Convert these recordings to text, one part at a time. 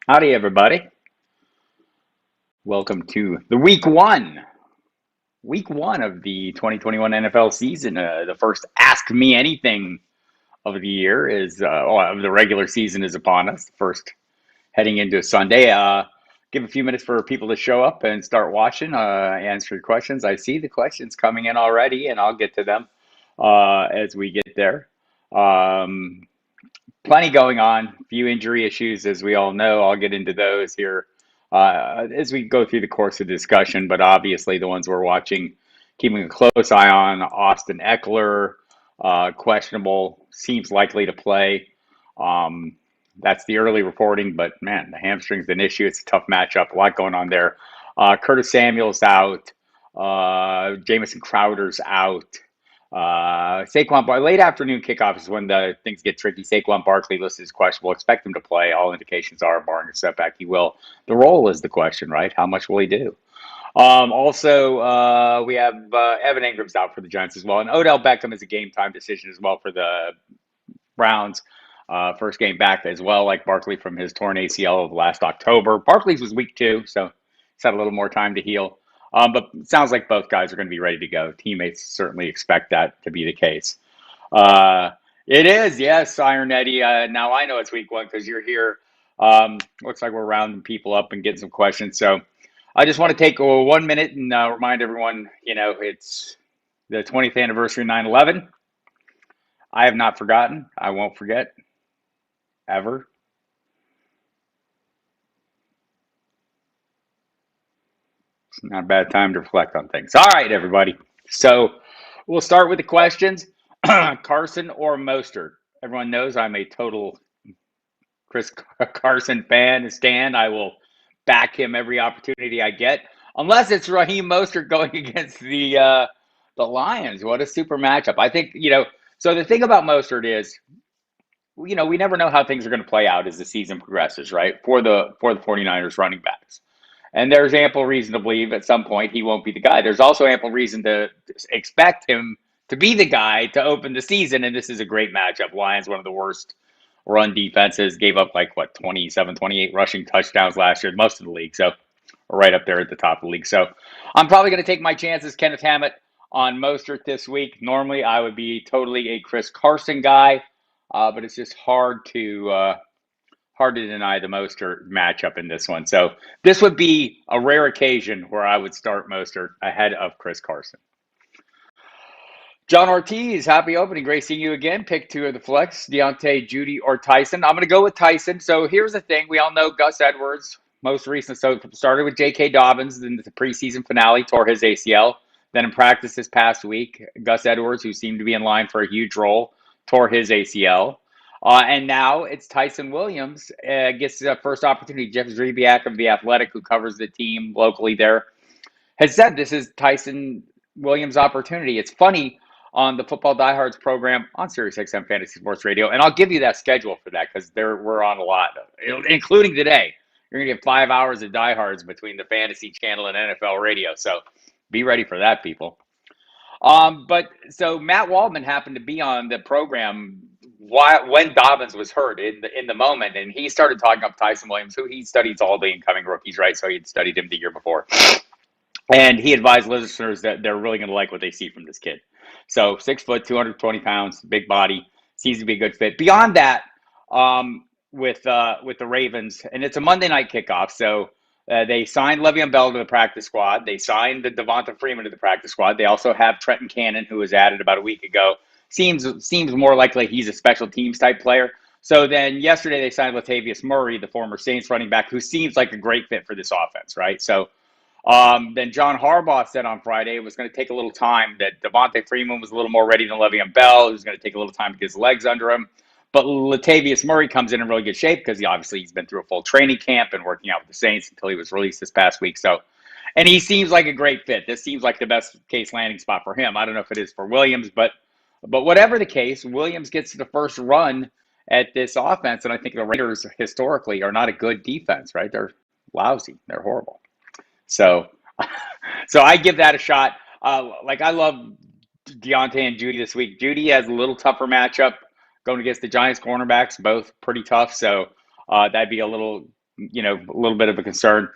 Howdy, everybody. Welcome to the week one of the 2021 NFL season. The first Ask Me Anything of the year of the regular season is upon us. First heading into Sunday. Give a few minutes for people to show up and start watching, answer your questions. I see the questions coming in already, and I'll get to them as we get there. Um, Plenty going on. Few injury issues, as we all know. I'll get into those here as we go through the course of discussion. But obviously, the ones we're watching, keeping a close eye on: Austin Eckler, questionable, seems likely to play. Um, that's the early reporting, but man, the hamstring's an issue. It's a tough matchup. A lot going on there. Curtis Samuel's out. Jamison Crowder's out. Late afternoon kickoff is when the things get tricky. Saquon Barkley listed as questionable. Expect him to play. All indications are, barring a setback, he will. The role is the question, right? How much will he do? We have Evan Ingram's out for the Giants as well, and Odell Beckham is a game time decision as well for the Browns. First game back as well, like Barkley from his torn ACL of last October. Barkley's was week 2, so he's had a little more time to heal. But it sounds like both guys are going to be ready to go. Teammates certainly expect that to be the case. Uh, it is, yes, Iron Eddie. Now I know it's week 1 because you're here. Looks like we're rounding people up and getting some questions. So I just want to take 1 minute and remind everyone, it's the 20th anniversary of 9/11. I have not forgotten. I won't forget ever. It's not a bad time to reflect on things. All right, everybody. So we'll start with the questions. Carson or Mostert? Everyone knows I'm a total Chris Carson fan and stan. I will back him every opportunity I get, unless it's Raheem Mostert going against the Lions. What a super matchup! I think So the thing about Mostert is, we never know how things are going to play out as the season progresses, right? For the 49ers running backs. And there's ample reason to believe at some point he won't be the guy. There's also ample reason to expect him to be the guy to open the season. And this is a great matchup. Lions, one of the worst run defenses, gave up like, 27, 28 rushing touchdowns last year, most of the league. So we're right up there at the top of the league. So I'm probably going to take my chances, Kenneth Hammett, on Mostert this week. Normally, I would be totally a Chris Carson guy, but it's just hard to deny the Mostert matchup in this one. So this would be a rare occasion where I would start Mostert ahead of Chris Carson. John Ortiz, happy opening. Great seeing you again. Pick 2 of the flex, Deontay, Judy, or Tyson. I'm going to go with Tyson. So here's the thing. We all know Gus Edwards, most recent. So started with J.K. Dobbins in the preseason finale, tore his ACL. Then in practice this past week, Gus Edwards, who seemed to be in line for a huge role, tore his ACL. And now it's Tyson Williams gets the first opportunity. Jeff Zrebiak of The Athletic, who covers the team locally there, has said this is Tyson Williams' opportunity. It's funny on the Football Diehards program on SiriusXM Fantasy Sports Radio, and I'll give you that schedule for that because we're on a lot, including today. You're going to get 5 hours of Diehards between the Fantasy Channel and NFL Radio, so be ready for that, people. But so Matt Waldman happened to be on the program when Dobbins was hurt in the moment, and he started talking up Tyson Williams, who he studies all the incoming rookies, right? So he had studied him the year before, and he advised listeners that they're really going to like what they see from this kid. So 6 foot, 220 pounds, big body, seems to be a good fit. Beyond that, with the Ravens, and it's a Monday night kickoff, so. They signed Le'Veon Bell to the practice squad. They signed the Devonta Freeman to the practice squad. They also have Trenton Cannon, who was added about a week ago. Seems more likely he's a special teams type player. So then yesterday they signed Latavius Murray, the former Saints running back, who seems like a great fit for this offense, right? So then John Harbaugh said on Friday it was going to take a little time, that Devonta Freeman was a little more ready than Le'Veon Bell. It was going to take a little time to get his legs under him. But Latavius Murray comes in really good shape because he's been through a full training camp and working out with the Saints until he was released this past week. So, and he seems like a great fit. This seems like the best case landing spot for him. I don't know if it is for Williams, but whatever the case, Williams gets the first run at this offense, and I think the Raiders historically are not a good defense, right? They're lousy. They're horrible. So, so I give that a shot. I love Deontay and Judy this week. Judy has a little tougher matchup going against the Giants cornerbacks, both pretty tough. So that'd be a little a little bit of a concern.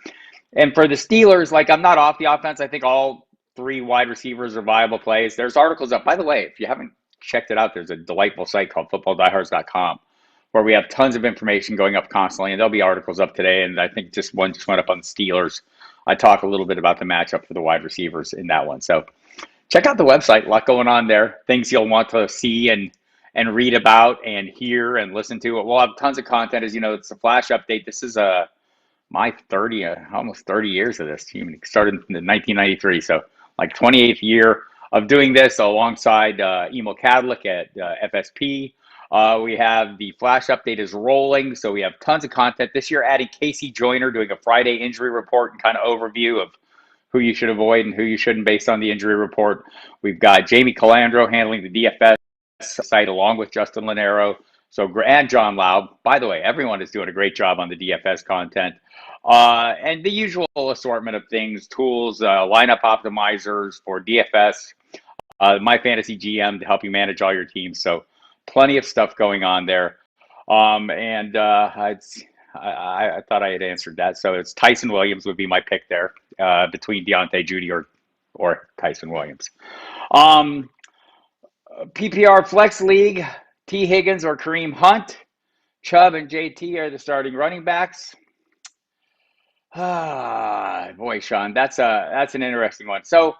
And for the Steelers, like I'm not off the offense. I think all three wide receivers are viable plays. There's articles up. By the way, if you haven't checked it out, there's a delightful site called footballdiehards.com where we have tons of information going up constantly, and there'll be articles up today. And I think just one just went up on the Steelers. I talk a little bit about the matchup for the wide receivers in that one. So check out the website. A lot going on there. Things you'll want to see and read about and hear and listen to. We'll have tons of content. As you know, it's a flash update. This is my 30, almost 30 years of this team. It started in 1993, so like 28th year of doing this alongside Emil Kadlik at FSP. We have the flash update is rolling, so we have tons of content. This year, adding Casey Joyner doing a Friday injury report and kind of overview of who you should avoid and who you shouldn't based on the injury report. We've got Jamie Calandro handling the DFS site along with Justin Linero. So, and John Laub. By the way, everyone is doing a great job on the DFS content. And the usual assortment of things, tools, lineup optimizers for DFS, My Fantasy GM to help you manage all your teams. So plenty of stuff going on there. I thought I had answered that. So it's Tyson Williams would be my pick there between Deontay, Judy, or Tyson Williams. PPR Flex League, T. Higgins or Kareem Hunt. Chubb and JT are the starting running backs. Boy, Sean, that's an interesting one. So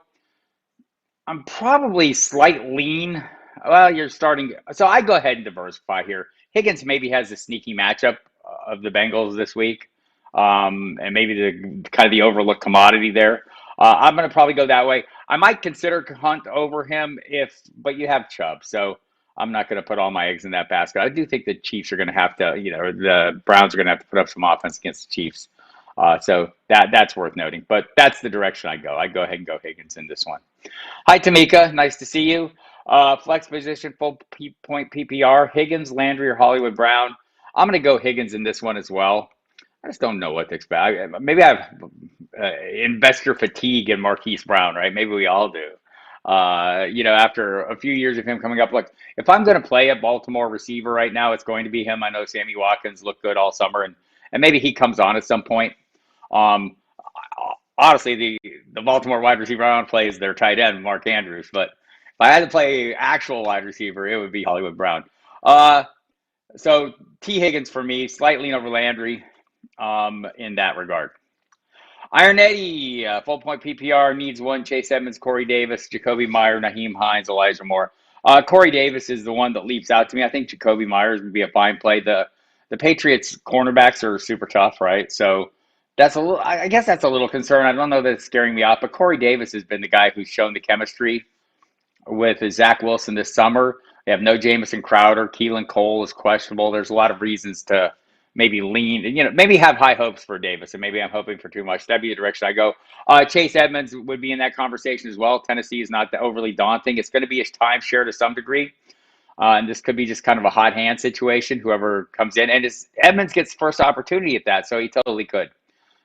I'm probably slight lean. Well, you're starting. So I go ahead and diversify here. Higgins maybe has a sneaky matchup of the Bengals this week, and maybe the kind of the overlooked commodity there. I'm going to probably go that way. I might consider Hunt over him but you have Chubb, so I'm not going to put all my eggs in that basket. I do think the Chiefs are going to have to, or the Browns are going to have to put up some offense against the Chiefs. So that's worth noting. But that's the direction I go. I go ahead and go Higgins in this one. Hi, Tamika. Nice to see you. Flex position, full point PPR. Higgins, Landry, or Hollywood Brown. I'm going to go Higgins in this one as well. I just don't know what to expect. Maybe I have investor fatigue in Marquise Brown, right? Maybe we all do. After a few years of him coming up, like if I'm going to play a Baltimore receiver right now, it's going to be him. I know Sammy Watkins looked good all summer, and maybe he comes on at some point. Honestly, the Baltimore wide receiver I want to play is their tight end, Mark Andrews. But if I had to play actual wide receiver, it would be Hollywood Brown. So T. Higgins for me, slightly over Landry in that regard. Iron Eddie, full point PPR needs one. Chase Edmonds, Corey Davis, Jacoby Meyer, Naheem Hines, Elijah Moore. Corey Davis is the one that leaps out to me. I think Jacoby Myers would be a fine play. The Patriots cornerbacks are super tough, right? So that's I guess that's a little concern. I don't know that it's scaring me off, but Corey Davis has been the guy who's shown the chemistry with Zach Wilson this summer. They have no Jamison Crowder. Keelan Cole is questionable. There's a lot of reasons to maybe lean, maybe have high hopes for Davis, and maybe I'm hoping for too much. That'd be the direction I go. Chase Edmonds would be in that conversation as well. Tennessee is not overly daunting. It's going to be a timeshare to some degree. And this could be just kind of a hot hand situation, whoever comes in. And Edmonds gets first opportunity at that, so he totally could.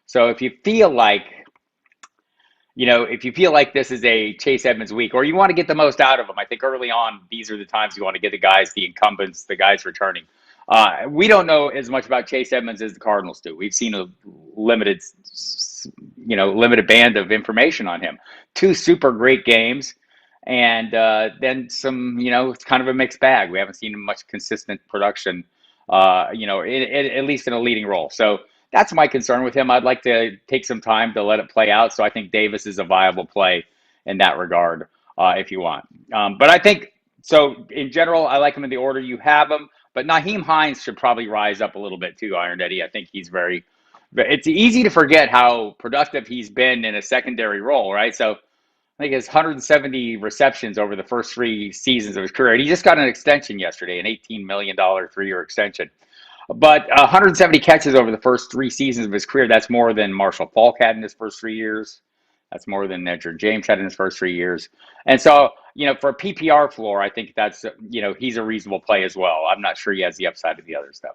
So if you feel like, this is a Chase Edmonds week, or you want to get the most out of him, I think early on, these are the times you want to get the incumbents, the guys returning. We don't know as much about Chase Edmonds as the Cardinals do. We've seen a limited band of information on him. 2 super great games, and then some, it's kind of a mixed bag. We haven't seen much consistent production, at least in a leading role. So that's my concern with him. I'd like to take some time to let it play out. So I think Davis is a viable play in that regard, if you want. But I think, so in general, I like him in the order you have him. But Naheem Hines should probably rise up a little bit too, Iron Eddie. I think he's it's easy to forget how productive he's been in a secondary role, right? So I think his 170 receptions over the first 3 seasons of his career. And he just got an extension yesterday, an $18 million 3-year extension. But 170 catches over the first 3 seasons of his career, that's more than Marshall Faulk had in his first 3 years. That's more than Edgerrin James had in his first 3 years. And so, for a PPR floor, I think that's, he's a reasonable play as well. I'm not sure he has the upside of the others, though.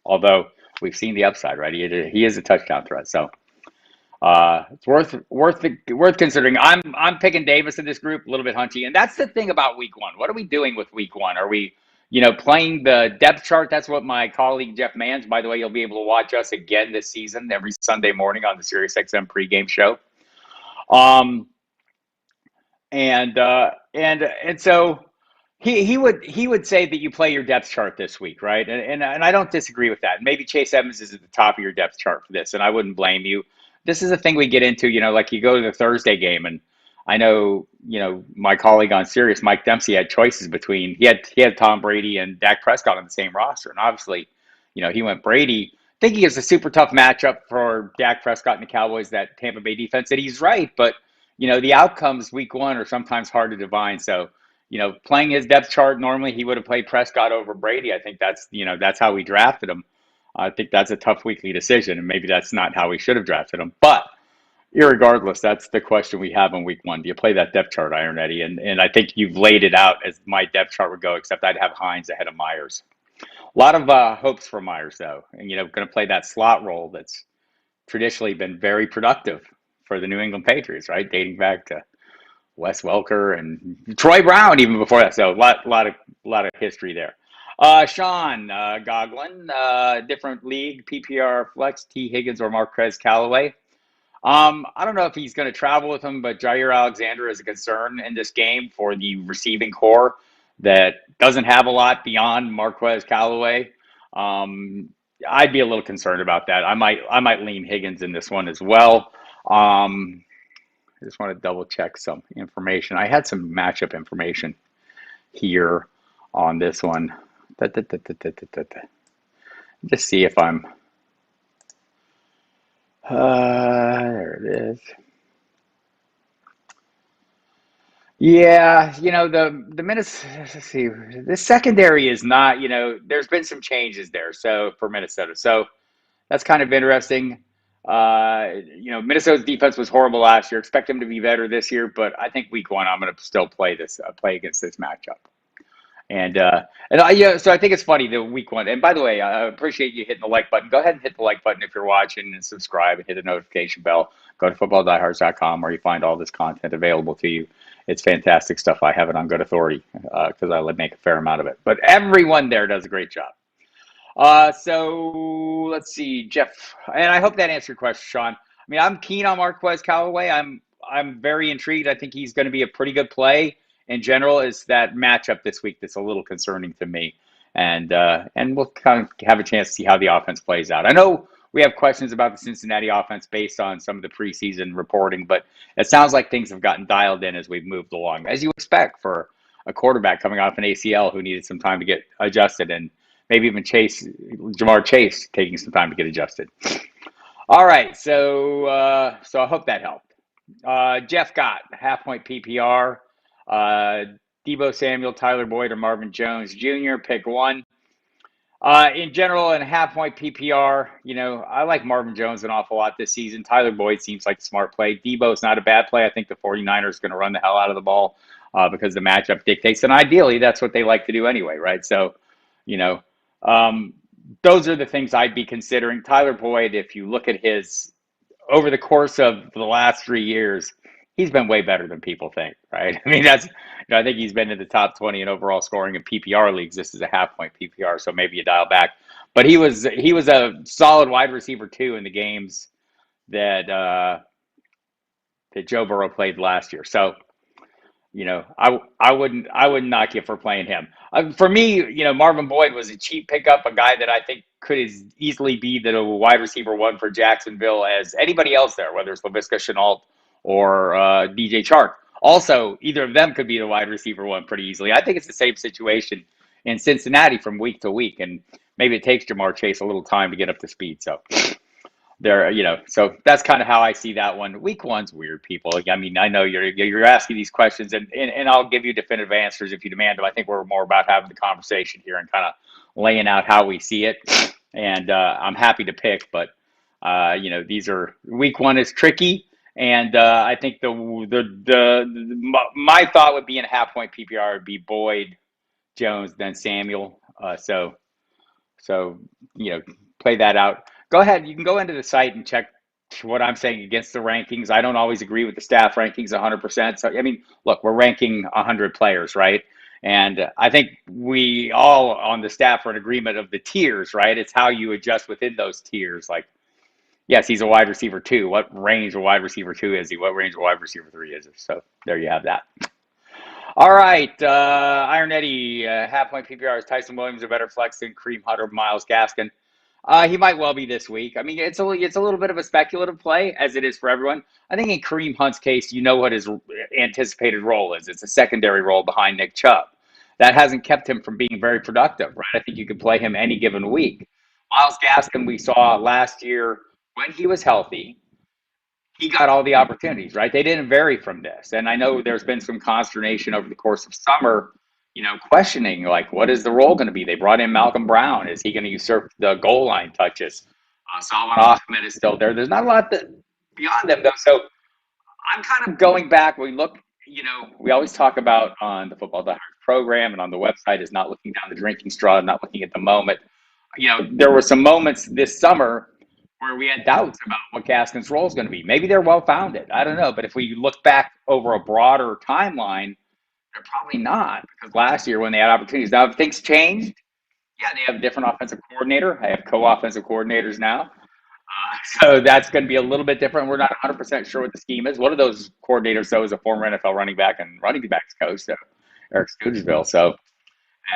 Although we've seen the upside, right? He is a touchdown threat. So it's worth considering. I'm picking Davis in this group, a little bit hunchy. And that's the thing about week 1. What are we doing with week 1? Are we playing the depth chart. That's what my colleague Jeff Mans, by the way, you'll be able to watch us again this season every Sunday morning on the SiriusXM pregame show. Um, and so he would say that you play your depth chart this week, right? And I don't disagree with that. Maybe Chase Evans is at the top of your depth chart for this, and I wouldn't blame you. This is a thing we get into, like you go to the Thursday game, and I know, my colleague on Sirius, Mike Dempsey, had choices between he had Tom Brady and Dak Prescott on the same roster, and obviously, he went Brady, thinking it's a super tough matchup for Dak Prescott and the Cowboys, that Tampa Bay defense. And he's right, but the outcomes week one are sometimes hard to divine. So, playing his depth chart, normally he would have played Prescott over Brady. I think that's how we drafted him. I think that's a tough weekly decision, and maybe that's not how we should have drafted him. But irregardless, that's the question we have in week one. Do you play that depth chart, Iron Eddie? And I think you've laid it out as my depth chart would go, except I'd have Hines ahead of Myers. A lot of hopes for Myers, though, and going to play that slot role that's traditionally been very productive for the New England Patriots, right? Dating back to Wes Welker and Troy Brown even before that. So a lot of history there. Sean Goglin, different league, PPR flex, T Higgins or Marquez Callaway. I don't know if he's going to travel with him, but Jair Alexander is a concern in this game for the receiving core that doesn't have a lot beyond Marquez Callaway. I'd be a little concerned about that. I might lean Higgins in this one as well. I just want to double check some information. I had some matchup information here on this one. Just see if I'm. There it is. Yeah, the Minnesota. Let's see, the secondary is not. There's been some changes there. So for Minnesota, so that's kind of interesting. Minnesota's defense was horrible last year. Expect them to be better this year, but I think week one I'm going to still play against this matchup. So I think it's funny the week one. And by the way, I appreciate you hitting the like button. Go ahead and hit the like button if you're watching, and subscribe and hit the notification bell. Go to footballdiehards.com where you find all this content available to you. It's fantastic stuff. I have it on good authority because I make a fair amount of it. But everyone there does a great job. So let's see, Jeff, and I hope that answered your question, Sean. I mean, I'm keen on Marquez Callaway. I'm very intrigued. I think he's going to be a pretty good play. In general, is that matchup this week that's a little concerning to me, and we'll kind of have a chance to see how the offense plays out. I know we have questions about the Cincinnati offense based on some of the preseason reporting, but it sounds like things have gotten dialed in as we've moved along, as you expect for a quarterback coming off an ACL who needed some time to get adjusted, and maybe even Jamar Chase taking some time to get adjusted. All right, so I hope that helped. Jeff got half point PPR. Deebo Samuel, Tyler Boyd, or Marvin Jones Jr. Pick one. In general, in half point PPR, I like Marvin Jones an awful lot this season. Tyler Boyd seems like a smart play. Deebo's not a bad play. I think the 49ers are going to run the hell out of the ball because the matchup dictates. And ideally, that's what they like to do anyway, right? So, those are the things I'd be considering. Tyler Boyd, if you look at his over the course of the last 3 years, he's been way better than people think, right? I mean, I think he's been in the top 20 in overall scoring in PPR leagues. This is a half point PPR, so maybe you dial back. But he was a solid wide receiver too in the games that that Joe Burrow played last year. So, I wouldn't knock you for playing him. For me, Marvin Boyd was a cheap pickup, a guy that I think could as easily be the wide receiver one for Jacksonville as anybody else there, whether it's Laviska Shenault or DJ Chark. Also, either of them could be the wide receiver one pretty easily. I think it's the same situation in Cincinnati from week to week, and maybe it takes Jamar Chase a little time to get up to speed. So so that's kind of how I see that one. Week one's weird, people. I mean, I know you're asking these questions, and I'll give you definitive answers if you demand them. I think we're more about having the conversation here and kind of laying out how we see it. And I'm happy to pick, but these are week one is tricky, and I think my thought would be in a half point PPR would be Boyd, Jones, then Samuel. So play that out. Go ahead. You can go into the site and check what I'm saying against the rankings. I don't always agree with the staff rankings 100%. So, I mean, look, we're ranking 100 players, right? And I think we all on the staff are in agreement of the tiers, right? It's how you adjust within those tiers. Like, yes, he's a wide receiver two. What range of wide receiver two is he? What range of wide receiver three is he? So there you have that. All right, Iron Eddie, half point PPR is Tyson Williams a better flex than Kareem Hunt or Miles Gaskin? He might well be this week. I mean, it's a little bit of a speculative play as it is for everyone. I think in Kareem Hunt's case, you know what his anticipated role is. It's a secondary role behind Nick Chubb. That hasn't kept him from being very productive, right? I think you could play him any given week. Miles Gaskin, we saw last year when he was healthy, he got all the opportunities, right? They didn't vary from this. And I know there's been some consternation over the course of summer, questioning like, what is the role going to be? They brought in Malcolm Brown. Is he going to usurp the goal line touches? Salman Ahmed is still there. There's not a lot beyond them, though. So I'm kind of going back. We look, we always talk about on the Football Diehards program and on the website is not looking down the drinking straw, not looking at the moment. There were some moments this summer where we had doubts about what Gaskin's role is going to be. Maybe they're well founded. I don't know. But if we look back over a broader timeline, they're probably not, because last year when they had opportunities. Now, if things changed, yeah, they have a different offensive coordinator. I have co-offensive coordinators now. So that's going to be a little bit different. We're not 100% sure what the scheme is. One of those coordinators, though, is a former NFL running back and running backs coach, so Eric Studesville. So,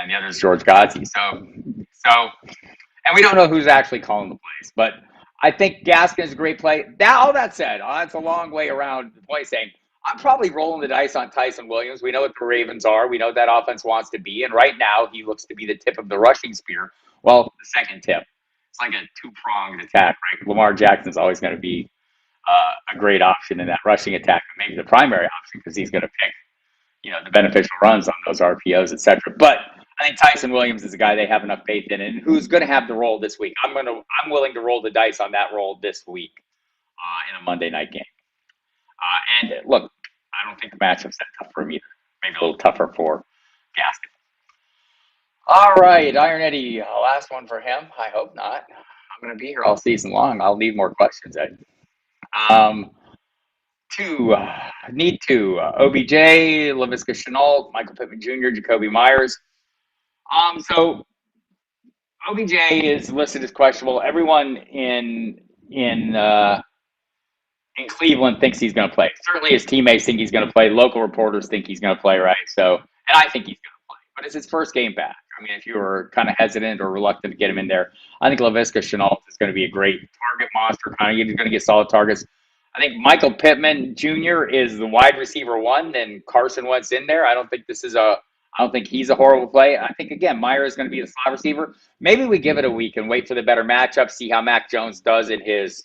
and the other is George Godsey. And we don't know who's actually calling the plays. But I think Gaskin is a great play. All that said, that's a long way around the play saying, I'm probably rolling the dice on Tyson Williams. We know what the Ravens are. We know that offense wants to be. And right now, he looks to be the tip of the rushing spear. Well, the second tip. It's like a two-pronged attack, right? Lamar Jackson's always going to be a great option in that rushing attack, maybe the primary option because he's going to pick, the beneficial runs on those RPOs, et cetera. But I think Tyson Williams is a guy they have enough faith in, and who's going to have the role this week. I'm willing to roll the dice on that role this week in a Monday night game. And look, I don't think the matchup's that tough for him either. Maybe a little tougher for Gaskin. All right, Iron Eddie, last one for him. I hope not. I'm going to be here all season long. I'll need more questions, Ed. Need two. OBJ, Laviska Shenault, Michael Pittman Jr., Jacoby Myers. So OBJ is listed as questionable. Everyone in Cleveland thinks he's going to play. Certainly his teammates think he's going to play. Local reporters think he's going to play, right? So, and I think he's going to play. But it's his first game back. I mean, if you were kind of hesitant or reluctant to get him in there, I think Laviska Shenault is going to be a great target monster. He's going to get solid targets. I think Michael Pittman Jr. is the wide receiver one, and Carson Wentz in there. I don't think he's a horrible play. I think, again, Meyer is going to be the slot receiver. Maybe we give it a week and wait for the better matchup, see how Mac Jones does in his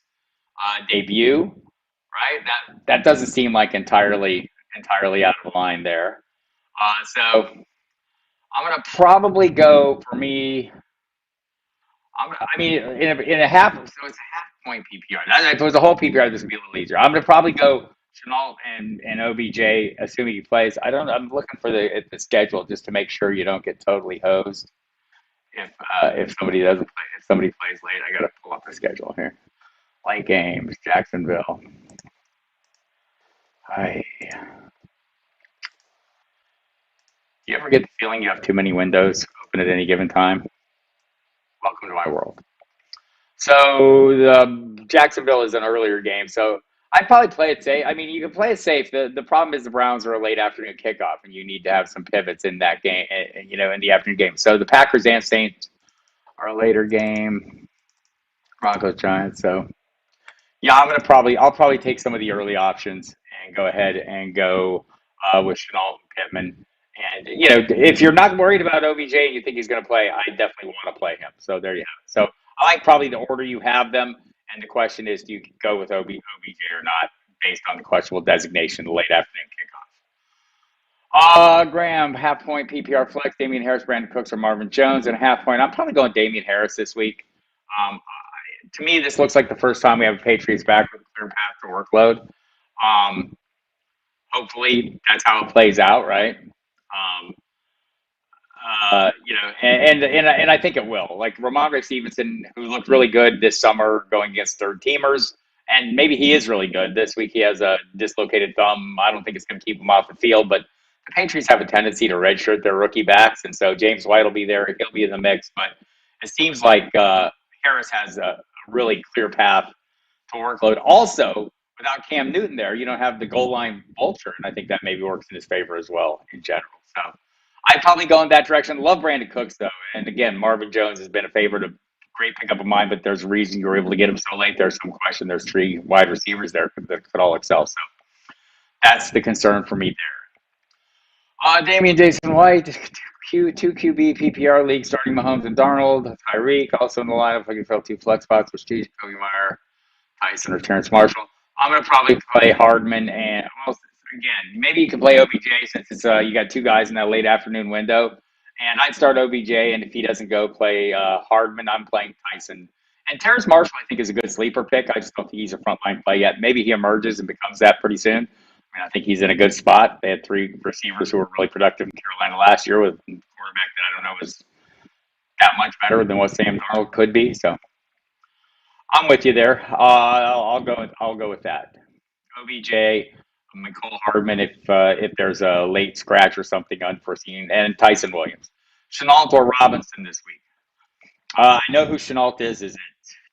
debut, right? That doesn't seem like entirely out of line there. So I'm going to probably go, for me, in a half, so it's a half point PPR. If it was a whole PPR, this would be a little easier. I'm going to probably go Shenault and OBJ, assuming he plays. I'm looking for the schedule just to make sure you don't get totally hosed. If somebody doesn't play, if somebody plays late, I got to pull up the schedule here. Late games, Jacksonville. You ever get the feeling you have too many windows open at any given time? Welcome to my world. So Jacksonville is an earlier game, so I'd probably play it safe. I mean, you can play it safe. The problem is the Browns are a late afternoon kickoff, and you need to have some pivots in that game, in the afternoon game. So the Packers and Saints are a later game. Broncos, Giants. So yeah, I'll probably take some of the early options and go ahead and go with Shenault and Pittman. And if you're not worried about OBJ and you think he's going to play, I definitely want to play him. So there you have it. So I like probably the order you have them. And the question is, do you go with OBJ or not, based on the questionable designation, the late afternoon kickoff? Graham, half point PPR flex, Damian Harris, Brandon Cooks, or Marvin Jones, and a half point. I'm probably going Damian Harris this week. To me, this looks like the first time we have Patriots back with a clear path to workload. Hopefully, that's how it plays out, right? And I think it will. Like Ramondre Stevenson, who looked really good this summer going against third teamers, and maybe he is really good. This week he has a dislocated thumb. I don't think it's going to keep him off the field, but the Patriots have a tendency to redshirt their rookie backs, and so James White will be there. He'll be in the mix, but it seems like Harris has a really clear path to workload. Also, without Cam Newton there, you don't have the goal line vulture, and I think that maybe works in his favor as well in general. So I'd probably go in that direction. Love Brandon Cooks though, and again, Marvin Jones has been a favorite, a great pickup of mine, but there's a reason you were able to get him so late. There's some question. There's three wide receivers there that could all excel. So that's the concern for me there. Damian Jason White, two QB PPR league starting Mahomes and Darnold. Tyreek also in the lineup. I can fill two flex spots with Steve, Kobe Meyer, Tyson, or Terrence Marshall. I'm going to probably play Hardman and, well, again, maybe you can play OBJ since it's you got two guys in that late afternoon window. And I'd start OBJ, and if he doesn't go, play Hardman. I'm playing Tyson. And Terrence Marshall, I think, is a good sleeper pick. I just don't think he's a frontline play yet. Maybe he emerges and becomes that pretty soon. I mean, I think he's in a good spot. They had three receivers who were really productive in Carolina last year with a quarterback that I don't know is that much better than what Sam Darnold could be. So I'm with you there. I'll go with that. OBJ, McCole Hardman if there's a late scratch or something unforeseen, and Tyson Williams. Chenault or Robinson this week. I know who Chenault is. Is it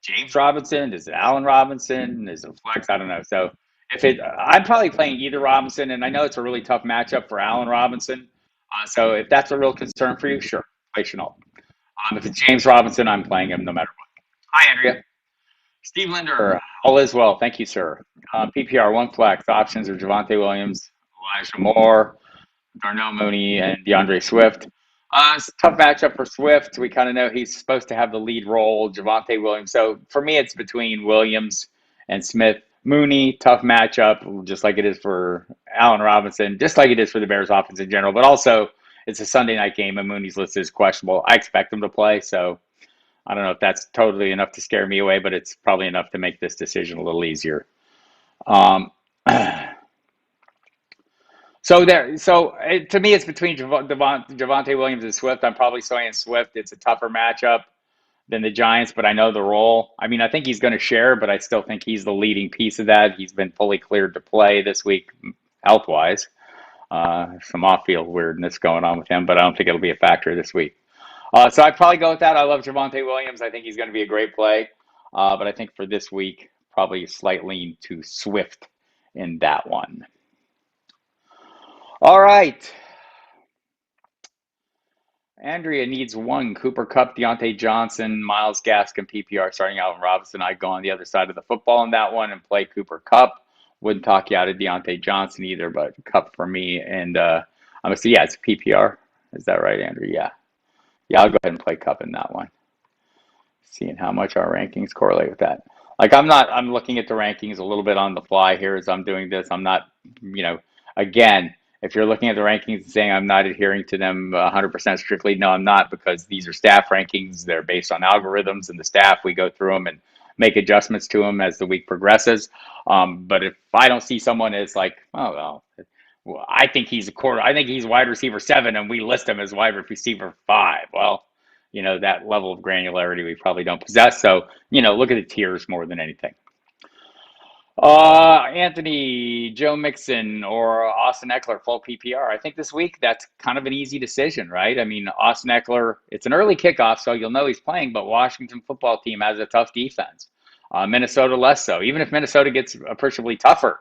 James Robinson? Is it Allen Robinson? Is it Flex? I don't know. So I'm probably playing either Robinson, and I know it's a really tough matchup for Allen Robinson. So if that's a real concern for you, sure, play Chenault. If it's James Robinson, I'm playing him no matter what. Hi, Andrea. Steve Linder, all is well. Thank you, sir. PPR, one flex. Options are Javonte Williams, Elijah Moore, Darnell Mooney, and DeAndre Swift. It's a tough matchup for Swift. We kind of know he's supposed to have the lead role, Javonte Williams. So for me, it's between Williams and Smith. Mooney, tough matchup, just like it is for Allen Robinson, just like it is for the Bears offense in general. But also, it's a Sunday night game, and Mooney's listed as questionable. I expect him to play, so I don't know if that's totally enough to scare me away, but it's probably enough to make this decision a little easier. Um, to me, it's between Javonte Williams and Swift. I'm probably saying Swift. It's a tougher matchup than the Giants, but I know the role. I mean, I think he's going to share, but I still think he's the leading piece of that. He's been fully cleared to play this week, health-wise. Some off-field weirdness going on with him, but I don't think it'll be a factor this week. So I'd probably go with that. I love Javonte Williams. I think he's going to be a great play. But I think for this week, probably a slight lean to Swift in that one. All right. Andrea needs one. Cooper Kupp, Deontay Johnson, Miles Gaskin, PPR starting Allen Robinson. I'd go on the other side of the football in that one and play Cooper Kupp. Wouldn't talk you out of Deontay Johnson either, but Kupp for me. And I'm going to say, yeah, it's PPR. Is that right, Andrea? Yeah. Yeah, I'll go ahead and play Kupp in that one. Seeing how much our rankings correlate with that. Like I'm looking at the rankings a little bit on the fly here as I'm doing this. I'm not, again, if you're looking at the rankings and saying I'm not adhering to them 100% strictly, no, I'm not, because these are staff rankings. They're based on algorithms, and the staff, we go through them and make adjustments to them as the week progresses. But if I don't see someone as like, oh, well, I think he's I think he's wide receiver 7, and we list him as wide receiver 5. Well, that level of granularity we probably don't possess. So, look at the tiers more than anything. Anthony, Joe Mixon, or Austin Eckler, full PPR. I think this week that's kind of an easy decision, right? I mean, Austin Eckler, it's an early kickoff, so you'll know he's playing, but Washington football team has a tough defense. Minnesota less so. Even if Minnesota gets appreciably tougher,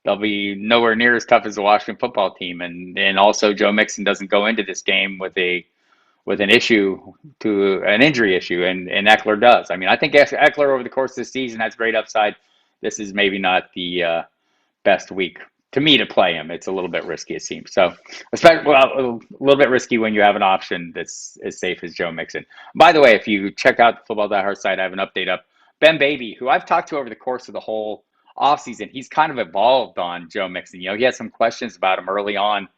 they'll be nowhere near as tough as the Washington football team. And also Joe Mixon doesn't go into this game with an injury issue, and Eckler does. I mean, I think Eckler over the course of the season has great upside. This is maybe not the best week to me to play him. It's a little bit risky, it seems. So, a little bit risky when you have an option that's as safe as Joe Mixon. By the way, if you check out the Football Die Hard site, I have an update up. Ben Baby, who I've talked to over the course of the whole offseason, he's kind of evolved on Joe Mixon. He had some questions about him early on,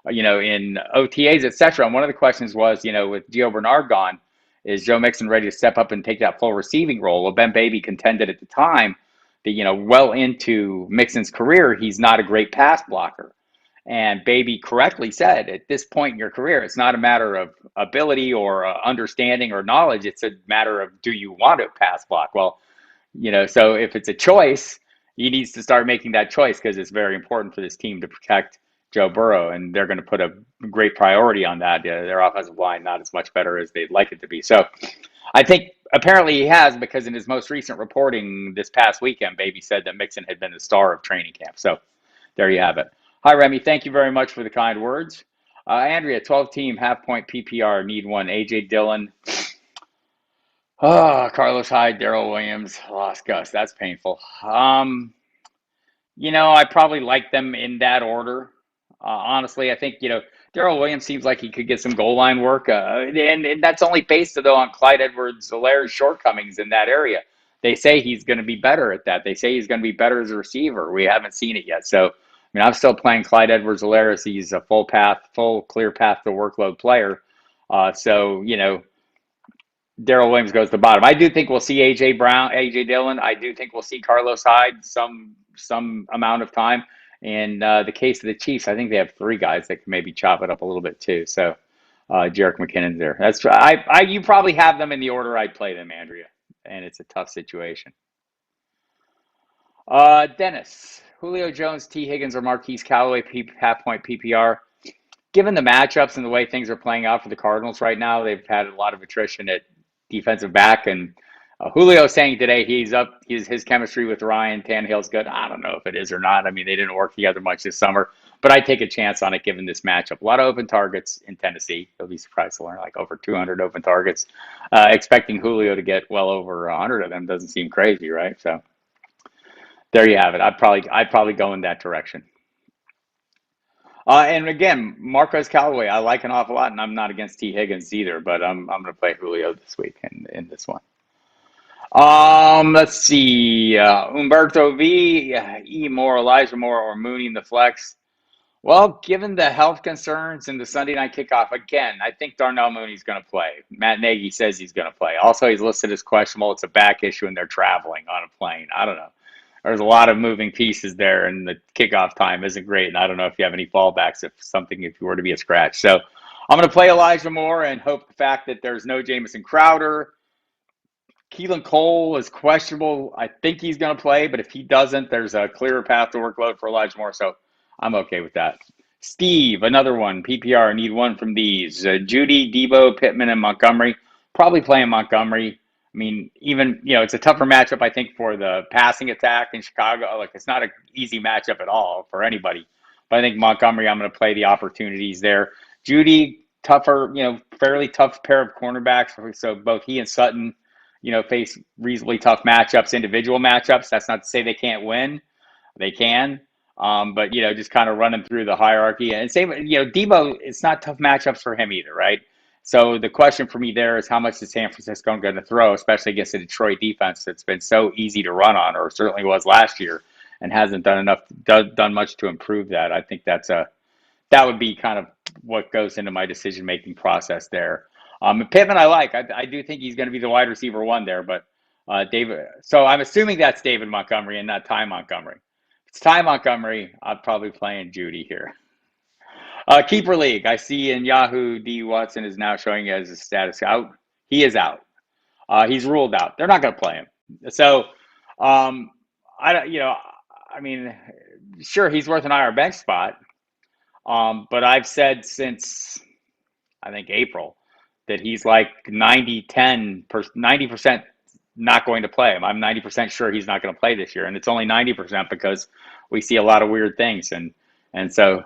in OTAs, etc. And one of the questions was, with Gio Bernard gone, is Joe Mixon ready to step up and take that full receiving role? Well, Ben Baby contended at the time that, well into Mixon's career, he's not a great pass blocker. And Baby correctly said, at this point in your career, it's not a matter of ability or understanding or knowledge. It's a matter of, do you want to pass block? Well, so if it's a choice, he needs to start making that choice, because it's very important for this team to protect Joe Burrow, and they're going to put a great priority on that. Their offensive line not as much better as they'd like it to be. So I think apparently he has, because in his most recent reporting this past weekend, Baby said that Mixon had been the star of training camp. So there you have it. Hi, Remy. Thank you very much for the kind words. Andrea, 12 team, half point PPR, need one. AJ Dillon. Oh, Carlos Hyde, Daryl Williams, lost Gus. That's painful. I probably like them in that order. Honestly, I think, Daryl Williams seems like he could get some goal line work. And that's only based, though, on Clyde Edwards-Helaire's shortcomings in that area. They say he's going to be better at that. They say he's going to be better as a receiver. We haven't seen it yet. So, I'm still playing Clyde Edwards-Helaire as he's a full clear path to workload player. So, Daryl Williams goes to the bottom. I do think we'll see AJ Dillon. I do think we'll see Carlos Hyde some amount of time. In the case of the Chiefs, I think they have three guys that can maybe chop it up a little bit too. So Jerick McKinnon's there. You probably have them in the order I'd play them, Andrea, and it's a tough situation. Dennis, Julio Jones, T. Higgins, or Marquise Callaway, half point PPR. Given the matchups and the way things are playing out for the Cardinals right now, they've had a lot of attrition at defensive back, and Julio saying today his chemistry with Ryan Tannehill's good. I don't know if it is or not. I mean, they didn't work together much this summer, but I take a chance on it given this matchup. A lot of open targets in Tennessee. You'll be surprised to learn like over 200 open targets. Expecting Julio to get well over 100 of them doesn't seem crazy, right? So there you have it. I'd probably go in that direction. And again, Marquez Callaway, I like an awful lot, and I'm not against T. Higgins either, but I'm going to play Julio this week in this one. Let's see. Umberto V, E. Moore, Elijah Moore, or Mooney in the flex. Well, given the health concerns and the Sunday night kickoff, again, I think Darnell Mooney's going to play. Matt Nagy says he's going to play. Also, he's listed as questionable. It's a back issue, and they're traveling on a plane. I don't know. There's a lot of moving pieces there, and the kickoff time isn't great. And I don't know if you have any fallbacks if you were to be a scratch. So I'm going to play Elijah Moore and hope the fact that there's no Jamison Crowder. Keelan Cole is questionable. I think he's going to play, but if he doesn't, there's a clearer path to workload for Elijah Moore. So I'm okay with that. Steve, another one. PPR, need one from these. Judy, Debo, Pittman, and Montgomery. Probably playing Montgomery. I mean, even, it's a tougher matchup, I think, for the passing attack in Chicago. Like, it's not an easy matchup at all for anybody. But I think Montgomery, I'm going to play the opportunities there. Judy, tougher, fairly tough pair of cornerbacks. So both he and Sutton, face reasonably tough matchups, individual matchups. That's not to say they can't win. They can. But, just kind of running through the hierarchy. And same, Debo, it's not tough matchups for him either, right? So the question for me there is how much is San Francisco going to throw, especially against the Detroit defense that's been so easy to run on, or certainly was last year, and hasn't done much to improve that. I think that would be kind of what goes into my decision-making process there. Pittman, I like. I do think he's going to be the wide receiver one there, but David. So I'm assuming that's David Montgomery and not Ty Montgomery. If it's Ty Montgomery, I'm probably playing Judy here. Keeper league. I see in Yahoo, D. Watson is now showing as a status out. He is out. He's ruled out. They're not going to play him. So, I mean, sure, he's worth an IR bench spot. But I've said since, I think, April that he's like 90% not going to play him. I'm 90% sure he's not going to play this year. And it's only 90% because we see a lot of weird things. And so,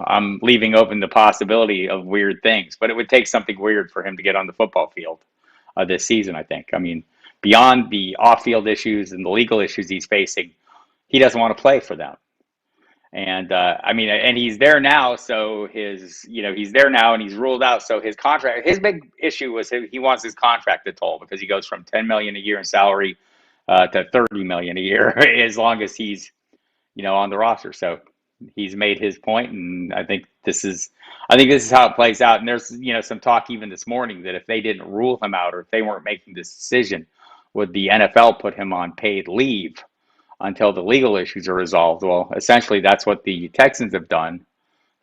I'm leaving open the possibility of weird things. But it would take something weird for him to get on the football field this season, I think. I mean, beyond the off-field issues and the legal issues he's facing, he doesn't want to play for them. And and he's there now. So he's there now and he's ruled out. So his contract, his big issue was he wants his contract to toll because he goes from $10 million a year in salary to $30 million a year as long as he's, on the roster. So he's made his point, and I think this is how it plays out. And there's, some talk even this morning that if they didn't rule him out or if they weren't making this decision, would the NFL put him on paid leave until the legal issues are resolved? Well, essentially that's what the Texans have done.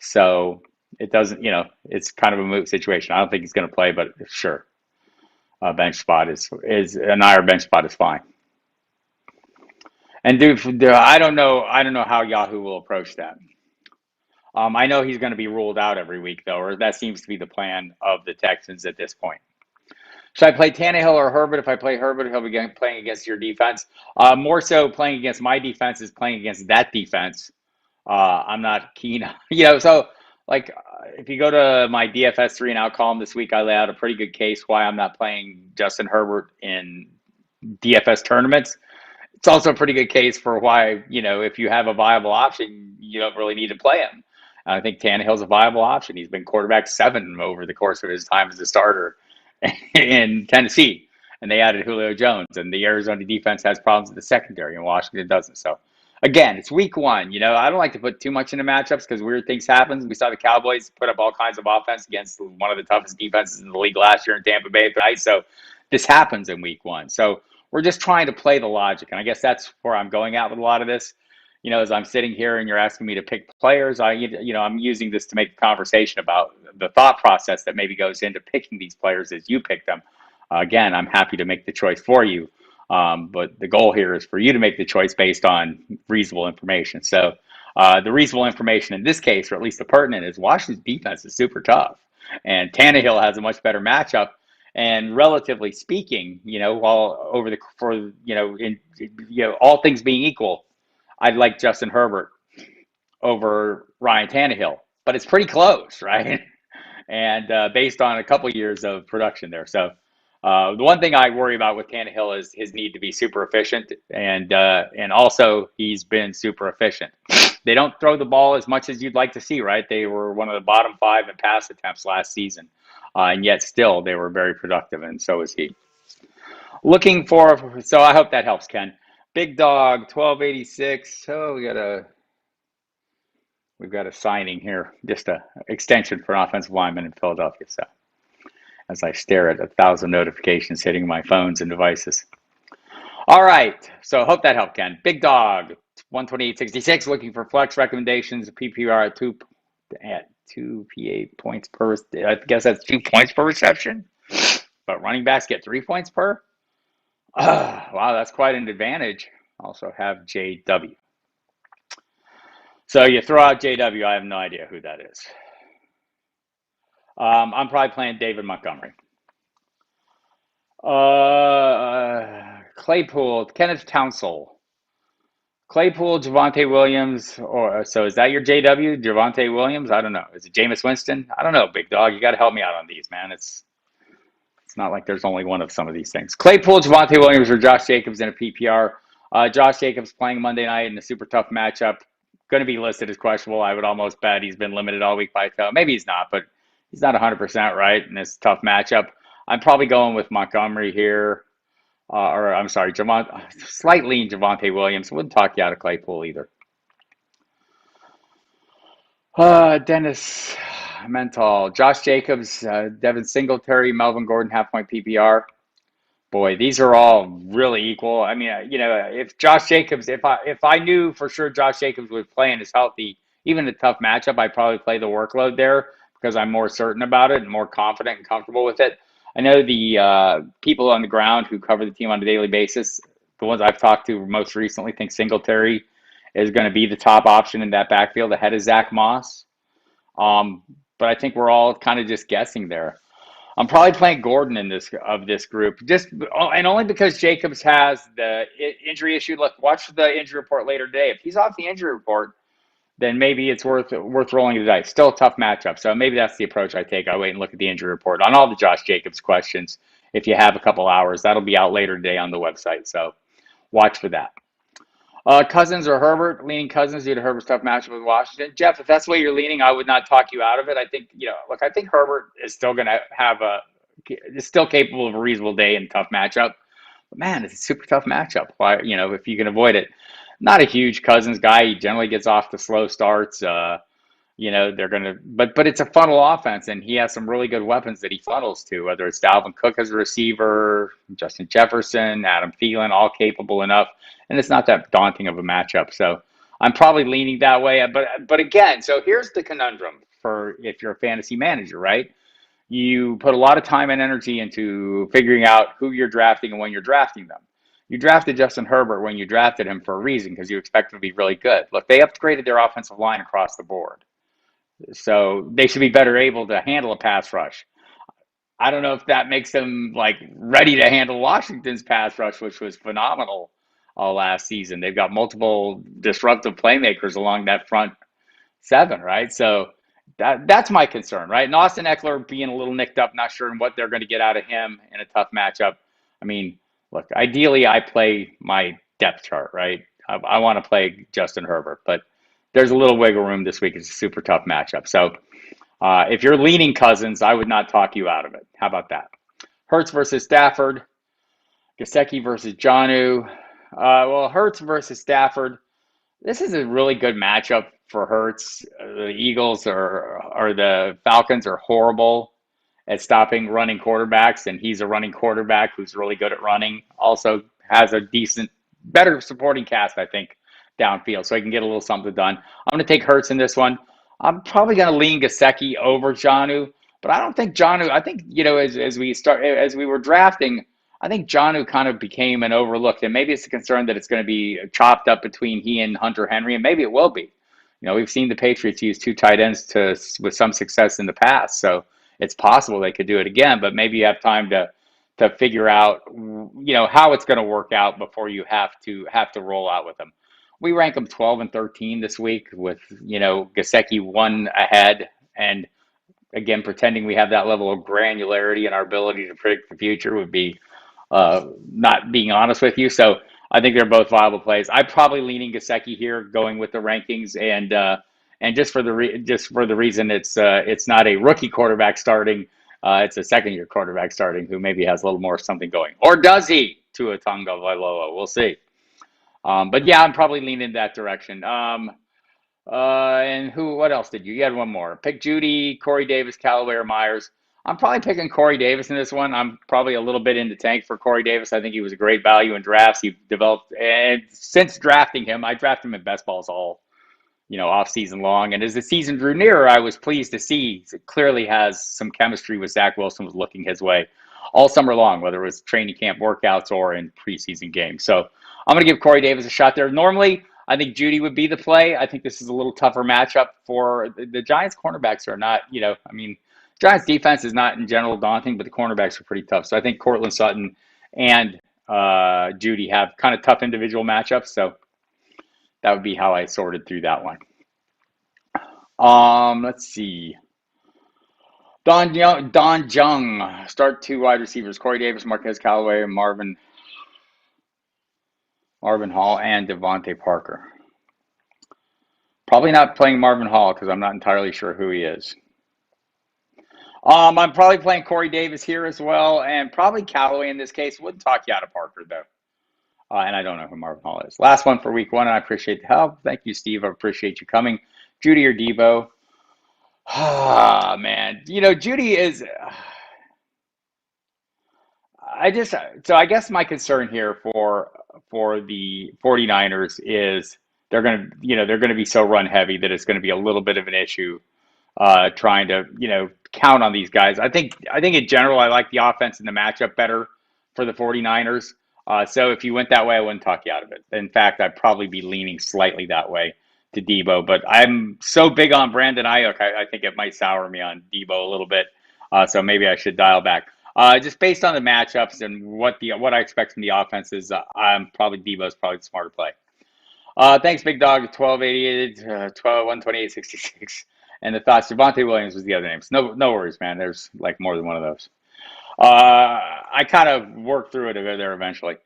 So it doesn't, it's kind of a moot situation. I don't think he's going to play, but sure, a bench spot is an IR bench spot is fine. And I don't know how Yahoo will approach that. I know he's going to be ruled out every week, though, or that seems to be the plan of the Texans at this point. Should I play Tannehill or Herbert? If I play Herbert, he'll be playing against your defense. More so, playing against my defense is playing against that defense. I'm not keen, So like, if you go to my DFS 3 and out column this week, I lay out a pretty good case why I'm not playing Justin Herbert in DFS tournaments. It's also a pretty good case for why, if you have a viable option, you don't really need to play him. I think Tannehill's a viable option. He's been quarterback 7 over the course of his time as a starter in Tennessee, and they added Julio Jones, and the Arizona defense has problems with the secondary, and Washington doesn't. So, again, it's week 1. I don't like to put too much into matchups because weird things happen. We saw the Cowboys put up all kinds of offense against one of the toughest defenses in the league last year in Tampa Bay, right? So this happens in week 1. So we're just trying to play the logic, and I guess that's where I'm going at with a lot of this. As I'm sitting here and you're asking me to pick players, I'm using this to make a conversation about the thought process that maybe goes into picking these players as you pick them. Again, I'm happy to make the choice for you, but the goal here is for you to make the choice based on reasonable information. So the reasonable information in this case, or at least the pertinent, is Washington's defense is super tough, and Tannehill has a much better matchup. And relatively speaking, while over the for in all things being equal, I'd like Justin Herbert over Ryan Tannehill, but it's pretty close, right? And based on a couple years of production there. So the one thing I worry about with Tannehill is his need to be super efficient, and also he's been super efficient. They don't throw the ball as much as you'd like to see, right? They were one of the bottom 5 in pass attempts last season, and yet still they were very productive, and so is he. So I hope that helps, Ken. Big dog, 1286. Oh, we've got a signing here, just a extension for an offensive lineman in Philadelphia. So as I stare at 1,000 notifications hitting my phones and devices. All right. So hope that helped, Ken. Big dog, 128.66, looking for flex recommendations. PPR at 2 PA points per. I guess that's 2 points per reception. But running backs get 3 points per. Wow, that's quite an advantage. Also have JW. So you throw out JW, I have no idea who that is. I'm probably playing David Montgomery. Claypool, Kenneth Townsell. Claypool, Javonte Williams, so is that your JW, Javonte Williams? I don't know. Is it Jameis Winston? I don't know, big dog. You got to help me out on these, man. It's not like there's only one of some of these things. Claypool, Javonte Williams, or Josh Jacobs in a PPR. Josh Jacobs playing Monday night in a super tough matchup. Going to be listed as questionable. I would almost bet he's been limited all week by toe. Maybe he's not, but he's not 100% right in this tough matchup. I'm probably going with Montgomery here. Or I'm sorry, slight lean Javonte Williams. Wouldn't talk you out of Claypool either. Dennis Mental, Josh Jacobs, Devin Singletary, Melvin Gordon, half-point PPR. Boy, these are all really equal. I mean, if Josh Jacobs, if I knew for sure Josh Jacobs was playing as healthy, even a tough matchup, I'd probably play the workload there because I'm more certain about it and more confident and comfortable with it. I know the people on the ground who cover the team on a daily basis, the ones I've talked to most recently, think Singletary is going to be the top option in that backfield ahead of Zach Moss. But I think we're all kind of just guessing there. I'm probably playing Gordon in this group, and only because Jacobs has the injury issue. Look, watch the injury report later today. If he's off the injury report, then maybe it's worth rolling the dice. Still a tough matchup, so maybe that's the approach I take. I wait and look at the injury report on all the Josh Jacobs questions. If you have a couple hours, that'll be out later today on the website. So watch for that. Cousins or Herbert, leaning Cousins due to Herbert's tough matchup with Washington. Jeff, if that's the way you're leaning, I would not talk you out of it. I think, I think Herbert is still going to is still capable of a reasonable day in a tough matchup. But man, it's a super tough matchup. Why, if you can avoid it. Not a huge Cousins guy. He generally gets off the slow starts. They're going to, but it's a funnel offense, and he has some really good weapons that he funnels to, whether it's Dalvin Cook as a receiver, Justin Jefferson, Adam Thielen, all capable enough. And it's not that daunting of a matchup. So I'm probably leaning that way. But again, so here's the conundrum for if you're a fantasy manager, right? You put a lot of time and energy into figuring out who you're drafting and when you're drafting them. You drafted Justin Herbert when you drafted him for a reason because you expect him to be really good. Look, they upgraded their offensive line across the board. So they should be better able to handle a pass rush. I don't know if that makes them like ready to handle Washington's pass rush, which was phenomenal last season. They've got multiple disruptive playmakers along that front seven, right? So that's my concern, right? And Austin Eckler being a little nicked up, not sure what they're going to get out of him in a tough matchup. I mean, look, ideally I play my depth chart, right? I want to play Justin Herbert, but there's a little wiggle room this week. It's a super tough matchup. So if you're leaning Cousins, I would not talk you out of it. How about that? Hurts versus Stafford, Gasecki versus Janu. Well, Hurts versus Stafford. This is a really good matchup for Hurts. The Eagles or the Falcons are horrible at stopping running quarterbacks, and he's a running quarterback who's really good at running. Also has a decent, better supporting cast, I think, downfield, so he can get a little something done. I'm going to take Hurts in this one. I'm probably going to lean Gasecki over Janu, but I don't think Janu. I think as we were drafting, I think Janu kind of became an overlooked, and maybe it's a concern that it's going to be chopped up between he and Hunter Henry, and maybe it will be. We've seen the Patriots use two tight ends with some success in the past, so it's possible they could do it again. But maybe you have time to figure out, how it's going to work out before you have to roll out with them. We rank them 12 and 13 this week with Gasecki one ahead, and again, pretending we have that level of granularity in our ability to predict the future would be not being honest with you. So I think they're both viable plays. I'm probably leaning Gasecki here, going with the rankings, and just for the reason it's not a rookie quarterback starting, it's a second year quarterback starting who maybe has a little more something going, or does he? Tua Tagovailoa, we'll see. But yeah, I'm probably leaning that direction. And what else did you? You had one more. Pick Judy, Corey Davis, Callaway, or Myers. I'm probably picking Corey Davis in this one. I'm probably a little bit into tank for Corey Davis. I think he was a great value in drafts. He developed, and since drafting him, I drafted him in best balls all off season long. And as the season drew nearer, I was pleased to see it clearly has some chemistry with Zach Wilson was looking his way all summer long, whether it was training camp workouts or in preseason games. So I'm going to give Corey Davis a shot there. Normally, I think Judy would be the play. I think this is a little tougher matchup for the Giants. Cornerbacks are not, Giants defense is not in general daunting, but the cornerbacks are pretty tough. So I think Cortland Sutton and Judy have kind of tough individual matchups. So that would be how I sorted through that one. Let's see. Don Jung, start two wide receivers: Corey Davis, Marquez Callaway, Marvin Hall, and Devontae Parker. Probably not playing Marvin Hall because I'm not entirely sure who he is. I'm probably playing Corey Davis here as well, and probably Callaway in this case. Wouldn't talk you out of Parker though. And I don't know who Marvin Hall is. Last one for week one, and I appreciate the help. Thank you, Steve. I appreciate you coming. Judy or Debo? Ah, man. Judy is. I guess my concern here for the 49ers is they're gonna be so run heavy that it's gonna be a little bit of an issue trying to count on these guys. I think in general I like the offense and the matchup better for the 49ers. So if you went that way, I wouldn't talk you out of it. In fact, I'd probably be leaning slightly that way to Debo. But I'm so big on Brandon Ayuk, I think it might sour me on Debo a little bit. So maybe I should dial back. Just based on the matchups and what I expect from the offenses, I'm probably Debo's probably the smarter play. Thanks, Big Dog. 1288, 128.66. And the thoughts. Javonte Williams was the other name. So no worries, man. There's like more than one of those. I kind of worked through it there eventually.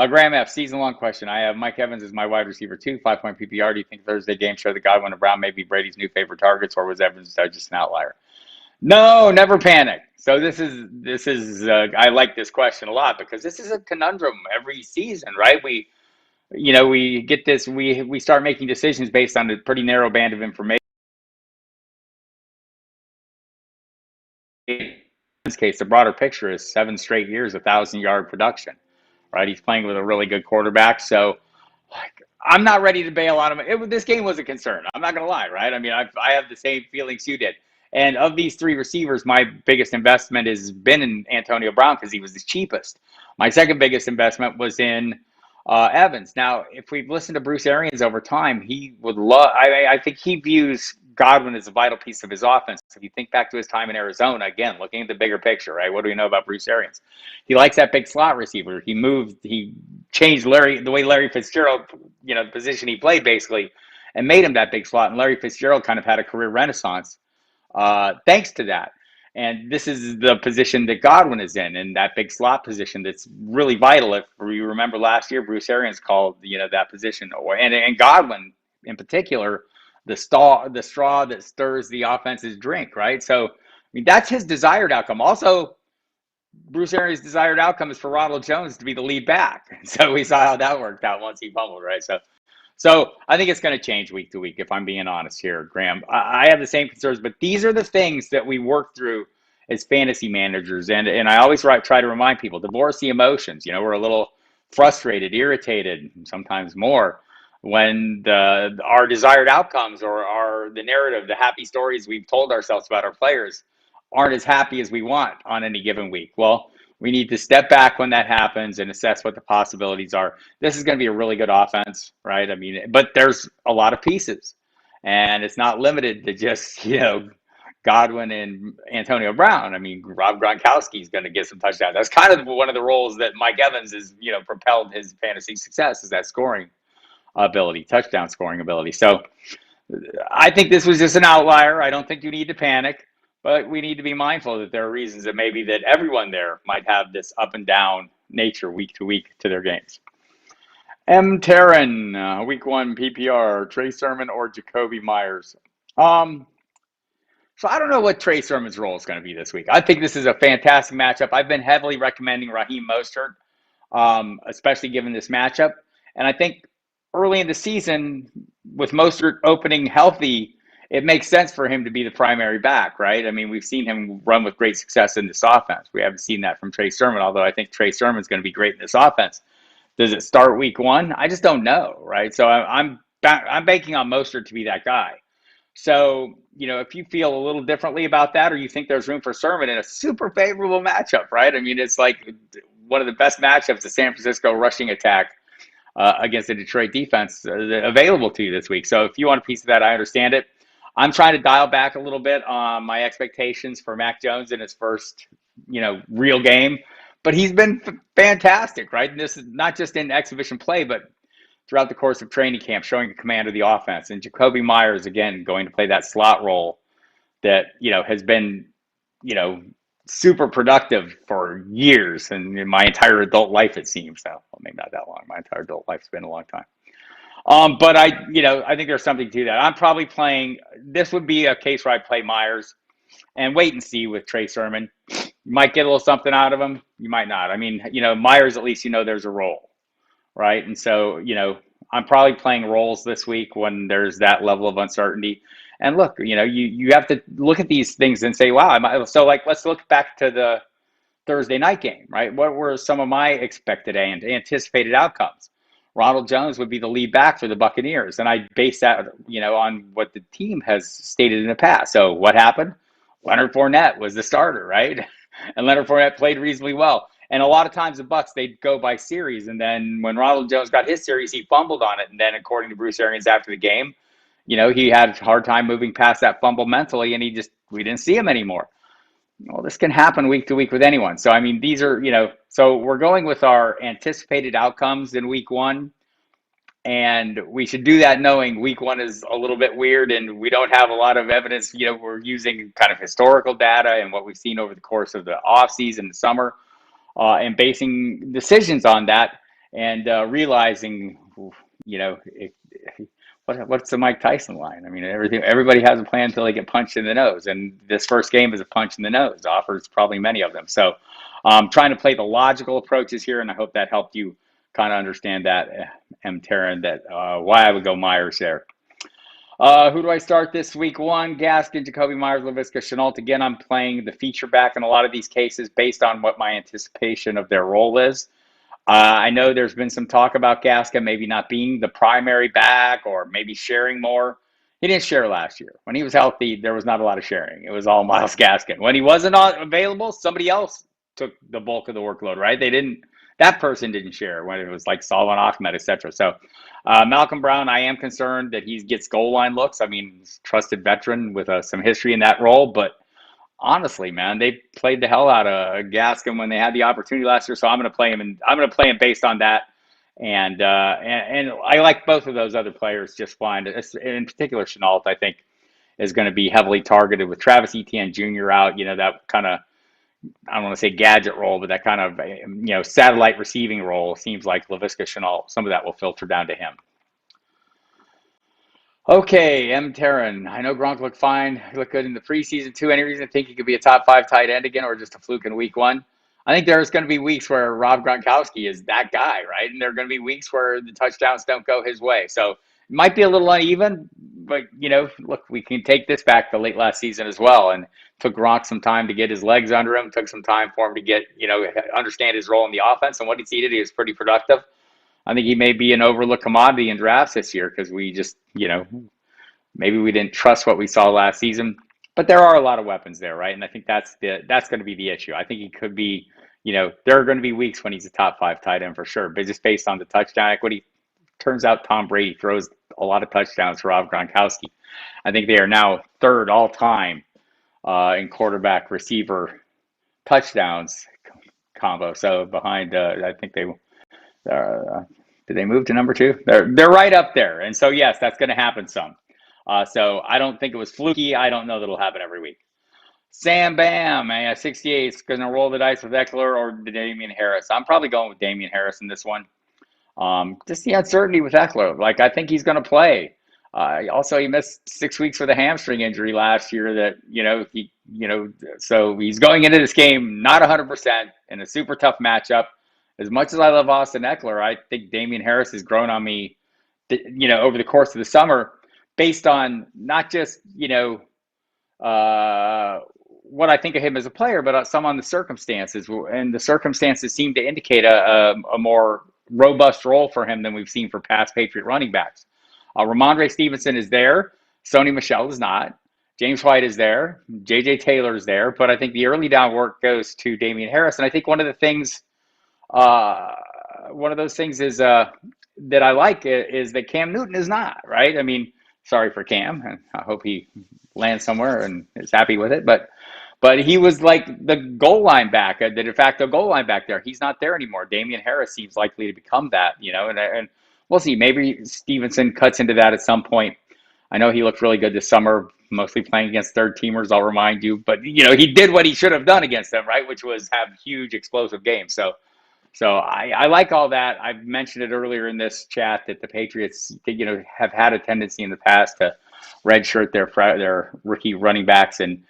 Graham F. Season-long question. I have Mike Evans as my wide receiver too. 5-point PPR. Do you think Thursday game show that Godwin and Brown may be Brady's new favorite targets, or was Evans just an outlier? No, never panic. So this is. I like this question a lot because this is a conundrum every season, right? We get this. We start making decisions based on a pretty narrow band of information. In this case, the broader picture is 7 straight years, 1,000-yard production, right? He's playing with a really good quarterback. So, I'm not ready to bail on him. This game was a concern. I'm not going to lie, right? I mean, I have the same feelings you did. And of these three receivers, my biggest investment has been in Antonio Brown because he was the cheapest. My second biggest investment was in Evans. Now, if we've listened to Bruce Arians over time, he would love. I think he views Godwin is a vital piece of his offense. If you think back to his time in Arizona, again, looking at the bigger picture, right? What do we know about Bruce Arians? He likes that big slot receiver. He changed the way Larry Fitzgerald, the position he played basically, and made him that big slot. And Larry Fitzgerald kind of had a career renaissance thanks to that. And this is the position that Godwin is in that big slot position that's really vital. If you remember last year, Bruce Arians called that position, and Godwin in particular, the straw that stirs the offense's drink, right? So, I mean, that's his desired outcome. Also, Bruce Arians' desired outcome is for Ronald Jones to be the lead back. So we saw how that worked out once he fumbled, right? So I think it's going to change week to week, if I'm being honest here, Graham. I have the same concerns, but these are the things that we work through as fantasy managers. And I always try to remind people, divorce the emotions. We're a little frustrated, irritated, sometimes more, when our desired outcomes or the narrative, the happy stories we've told ourselves about our players aren't as happy as we want on any given week. Well, we need to step back when that happens and assess what the possibilities are. This is going to be a really good offense, right? I mean, but there's a lot of pieces, and it's not limited to just, Godwin and Antonio Brown. I mean, Rob Gronkowski is going to get some touchdowns. That's kind of one of the roles that Mike Evans is, propelled his fantasy success, is that scoring ability, touchdown scoring ability. So I think this was just an outlier. I don't think you need to panic. But we need to be mindful that there are reasons that maybe that everyone there might have this up and down nature week to week to their games. M. Terran, week 1 PPR, Trey Sermon or Jacoby Myers. So I don't know what Trey Sermon's role is going to be this week. I think this is a fantastic matchup. I've been heavily recommending Raheem Mostert, especially given this matchup. And I think early in the season, with Mostert opening healthy, it makes sense for him to be the primary back, right? I mean, we've seen him run with great success in this offense. We haven't seen that from Trey Sermon, although I think Trey Sermon's going to be great in this offense. Does it start week 1? I just don't know, right? So I'm banking on Mostert to be that guy. So, if you feel a little differently about that, or you think there's room for Sermon in a super favorable matchup, right? I mean, it's like one of the best matchups, the San Francisco rushing attack against the Detroit defense available to you this week. So if you want a piece of that, I understand it. I'm trying to dial back a little bit on my expectations for Mac Jones in his first, real game. But he's been fantastic, right? And this is not just in exhibition play, but throughout the course of training camp, showing command of the offense. And Jacoby Myers, again, going to play that slot role that, has been, super productive for years and in my entire adult life, it seems. So, well, maybe not that long. My entire adult life's been a long time. But I think there's something to that. I'm probably this would be a case where I play Myers and wait and see with Trey Sermon. You might get a little something out of him. You might not. I mean, Myers, at least, there's a role, right? And so, I'm probably playing roles this week when there's that level of uncertainty. And look, you have to look at these things and say, wow, let's look back to the Thursday night game, right? What were some of my expected and anticipated outcomes? Ronald Jones would be the lead back for the Buccaneers. And I base that, on what the team has stated in the past. So what happened? Leonard Fournette was the starter, right? And Leonard Fournette played reasonably well. And a lot of times the Bucs, they'd go by series. And then when Ronald Jones got his series, he fumbled on it. And then according to Bruce Arians after the game, he had a hard time moving past that fumble mentally, and we didn't see him anymore. Well, this can happen week to week with anyone. So, I mean, these are, so we're going with our anticipated outcomes in week 1. And we should do that knowing week 1 is a little bit weird and we don't have a lot of evidence. We're using kind of historical data and what we've seen over the course of the off season, the summer, and basing decisions on that and realizing, what's the Mike Tyson line? I mean, everybody has a plan until they get punched in the nose. And this first game is a punch in the nose, offers probably many of them. So trying to play the logical approaches here, and I hope that helped you kind of understand that, M. Terran, that why I would go Myers there. Who do I start this week 1? Gaskin, Jacoby Myers, Laviska Shenault. Again, I'm playing the feature back in a lot of these cases based on what my anticipation of their role is. I know there's been some talk about Gaskin maybe not being the primary back or maybe sharing more. He didn't share last year. When he was healthy, there was not a lot of sharing. It was all Myles Gaskin. When he wasn't available, somebody else took the bulk of the workload, right? They that person didn't share when it was like Salman Ahmed, etc. So Malcolm Brown, I am concerned that he gets goal line looks. I mean, he's a trusted veteran with some history in that role, but honestly, man, they played the hell out of Gaskin when they had the opportunity last year. So I'm going to play him, and I'm going to play him based on that. And I like both of those other players just fine. In particular, Chenault, I think, is going to be heavily targeted with Travis Etienne Jr. out. You know, that kind of, I don't want to say gadget role, but that kind of, satellite receiving role seems like Laviska Chenault. Some of that will filter down to him. Okay, M. Terran. I know Gronk looked fine. He looked good in the preseason too. Any reason to think he could be a top five tight end again, or just a fluke in week one? I think there's going to be weeks where Rob Gronkowski is that guy, right? And there are going to be weeks where the touchdowns don't go his way. So it might be a little uneven, but look, we can take this back to late last season as well. And took Gronk some time to get his legs under him. Took some time for him to get, understand his role in the offense. And what he did, he was pretty productive. I think he may be an overlooked commodity in drafts this year because we just, maybe we didn't trust what we saw last season. But there are a lot of weapons there, right? And I think that's going to be the issue. I think he could be, there are going to be weeks when he's a top five tight end for sure. But just based on the touchdown equity, turns out Tom Brady throws a lot of touchdowns for Rob Gronkowski. I think they are now third all time in quarterback receiver touchdowns combo. So behind, I think they did they move to number two? They're right up there, and so yes, that's going to happen some. So I don't think it was fluky. I don't know that it'll happen every week. Sam Bam, 68 is going to roll the dice with Eckler or Damian Harris. I'm probably going with Damian Harris in this one. Just the uncertainty with Eckler. Like, I think he's going to play. Also, he missed 6 weeks with a hamstring injury last year. So he's going into this game not 100% in a super tough matchup. As much as I love Austin Eckler, I think Damian Harris has grown on me, over the course of the summer, based on not just what I think of him as a player, but some on the circumstances, and the circumstances seem to indicate a more robust role for him than we've seen for past Patriot running backs. Ramondre Stevenson is there. Sony Michel is not. James White is there. J.J. Taylor is there. But I think the early down work goes to Damian Harris. And I think one of those things is that I like is that Cam Newton is not, right? I mean, sorry for Cam, and I hope he lands somewhere and is happy with it. But he was like the goal line back, the de facto goal line back there. He's not there anymore. Damian Harris seems likely to become that, and we'll see. Maybe Stevenson cuts into that at some point. I know he looked really good this summer, mostly playing against third teamers, I'll remind you. But, he did what he should have done against them, right, which was have huge explosive games. So I like all that. I've mentioned it earlier in this chat that the Patriots, have had a tendency in the past to redshirt their rookie running backs, and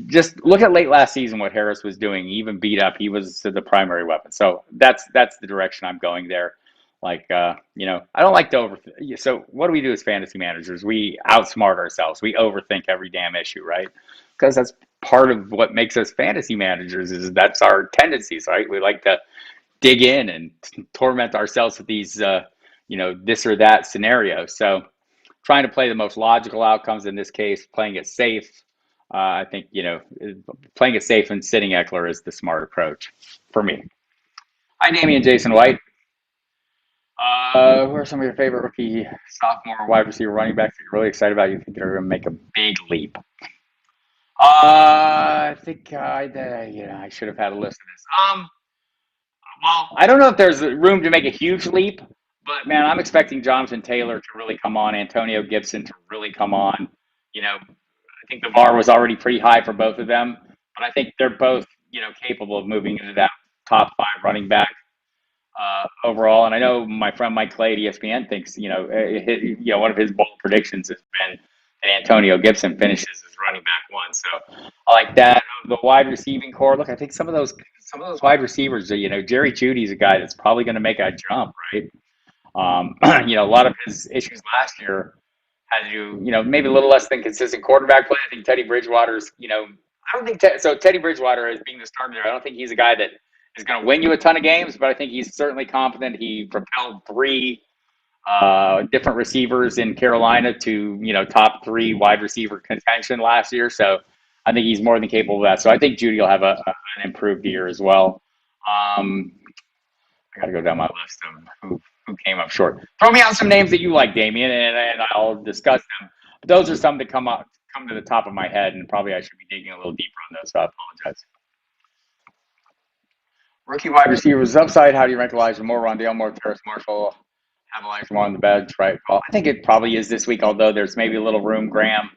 just look at late last season what Harris was doing. He even beat up. He was the primary weapon. So that's the direction I'm going there. Like, I don't like to overthink. So what do we do as fantasy managers? We outsmart ourselves. We overthink every damn issue, right? Because that's part of what makes us fantasy managers. Is that's our tendencies, right? We like to dig in and torment ourselves with these, this or that scenarios. So trying to play the most logical outcomes in this case, playing it safe. I think, playing it safe and sitting Eckler is the smart approach for me. Hi, Damian Jason White. Who are some of your favorite rookie, sophomore, wide receiver, running backs that you're really excited about? You think they're going to make a big leap? I think I should have had a list of this. Well, I don't know if there's room to make a huge leap, but man, I'm expecting Jonathan Taylor to really come on, Antonio Gibson to really come on. I think the bar was already pretty high for both of them, but I think they're both, capable of moving into that top five running back overall. And I know my friend Mike Clay at ESPN thinks, one of his bold predictions has been that Antonio Gibson finishes as running back one. So I like that. The wide receiving core. Look, I think some of those wide receivers, Jerry Jeudy's a guy that's probably going to make a jump, right? A lot of his issues last year had maybe a little less than consistent quarterback play. I think Teddy Bridgewater's, I don't think Teddy Bridgewater as being the starter. I don't think he's a guy that is going to win you a ton of games, but I think he's certainly competent. He propelled three different receivers in Carolina to top three wide receiver contention last year. So I think he's more than capable of that. So I think Jeudy will have an improved year as well. I got to go down my list of who came up short. Throw me out some names that you like, Damien, and I'll discuss them. But those are some that come to the top of my head, and probably I should be digging a little deeper on those. So I apologize. Rookie wide receivers upside. How do you rank Elijah Moore, Rondale Moore, Terrace Marshall? Have Elijah Moore on the bench, right? Well, I think it probably is this week, although there's maybe a little room, Graham,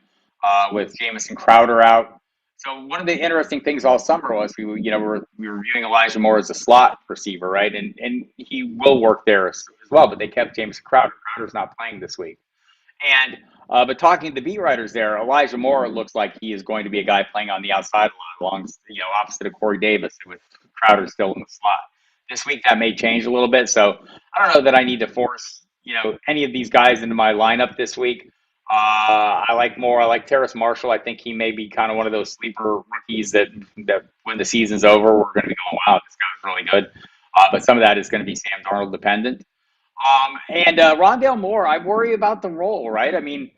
with Jamison Crowder out. So one of the interesting things all summer was we were viewing Elijah Moore as a slot receiver, right? And he will work there as well, but they kept Jamison Crowder. Crowder's not playing this week. And but talking to the beat writers there, Elijah Moore looks like he is going to be a guy playing on the outside a lot, along opposite of Corey Davis, with Crowder still in the slot. This week that may change a little bit, so I don't know that I need to force any of these guys into my lineup this week. I like Moore. I like Terrace Marshall. I think he may be kind of one of those sleeper rookies that when the season's over, we're going to be going, wow, this guy's really good. But some of that is going to be Sam Darnold dependent. And Rondale Moore, I worry about the role, right? I mean,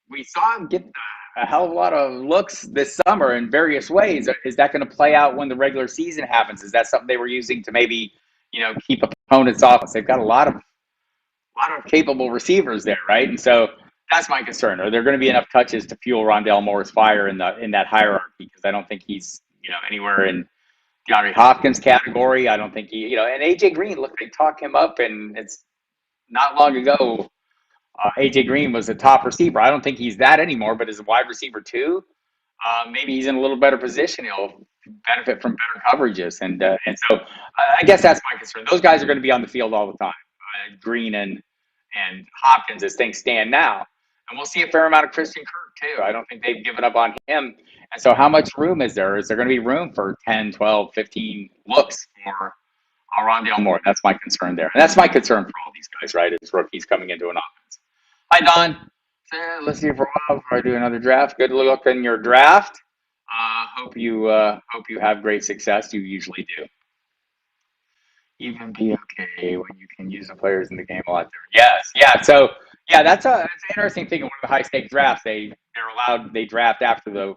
we saw him get a hell of a lot of looks this summer in various ways. Is that going to play out when the regular season happens? Is that something they were using to maybe, keep opponents off? They've got a lot of capable receivers there, right? And so that's my concern. Are there going to be enough touches to fuel Rondale Moore's fire in that hierarchy? Because I don't think he's, anywhere in DeAndre Hopkins category. I don't think and AJ Green, look, they talk him up, and it's not long ago. AJ Green was a top receiver. I don't think he's that anymore, but as a wide receiver too, maybe he's in a little better position. He'll benefit from better coverages, and so I guess that's my concern. Those guys are going to be on the field all the time. Green and Hopkins as things stand now, and we'll see a fair amount of Christian Kirk too. I don't think they've given up on him, and so how much room is there? Is there going to be room for 10, 12, 15 looks for Rondale Moore? That's my concern there, and that's my concern for all these guys, right? As rookies coming into an offense. Hi, Don. Let's see you for a while before I do another draft. Good luck in your draft. Hope you have great success. You usually do. Even be okay when you can use the players in the game a lot different. Yes, yeah. So yeah, that's an interesting thing. In one of the high stakes drafts, they draft after the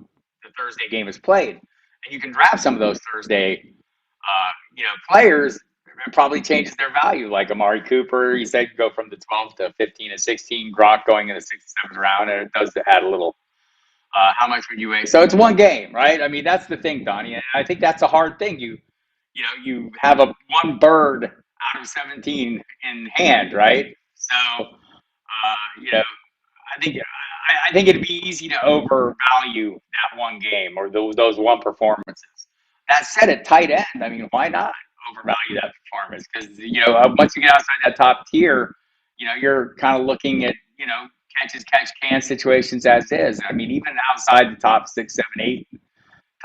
Thursday game is played, and you can draft some of those Thursday players. It probably changes their value. Like Amari Cooper, you said, go from the 12 to 15 and 16. Gronk going in the 6th and 7th round, and it does add a little. How much would you weigh? So it's one game, right? I mean, that's the thing, Donnie. And I think that's a hard thing. You have one bird out of 17 in hand, right? So I think it'd be easy to overvalue that one game or those one performances. That said, at tight end, I mean, why not overvalue that performance? Because once you get outside that top tier, you're kind of looking at catch can situations as is. I mean, even outside the top 6, 7, 8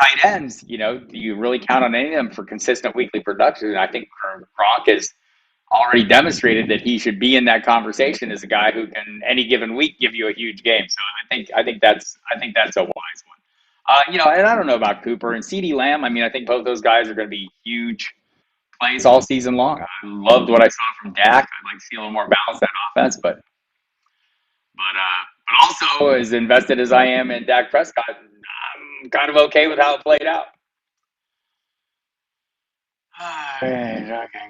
tight ends, do you really count on any of them for consistent weekly production? And I think Gronk has already demonstrated that he should be in that conversation as a guy who can any given week give you a huge game. So I think that's a wise one. And I don't know about Cooper and CeeDee Lamb. I mean, I think both those guys are going to be huge plays all season long. I loved what I saw from Dak. I'd like to see a little more balance in that offense, but also as invested as I am in Dak Prescott, I'm kind of okay with how it played out.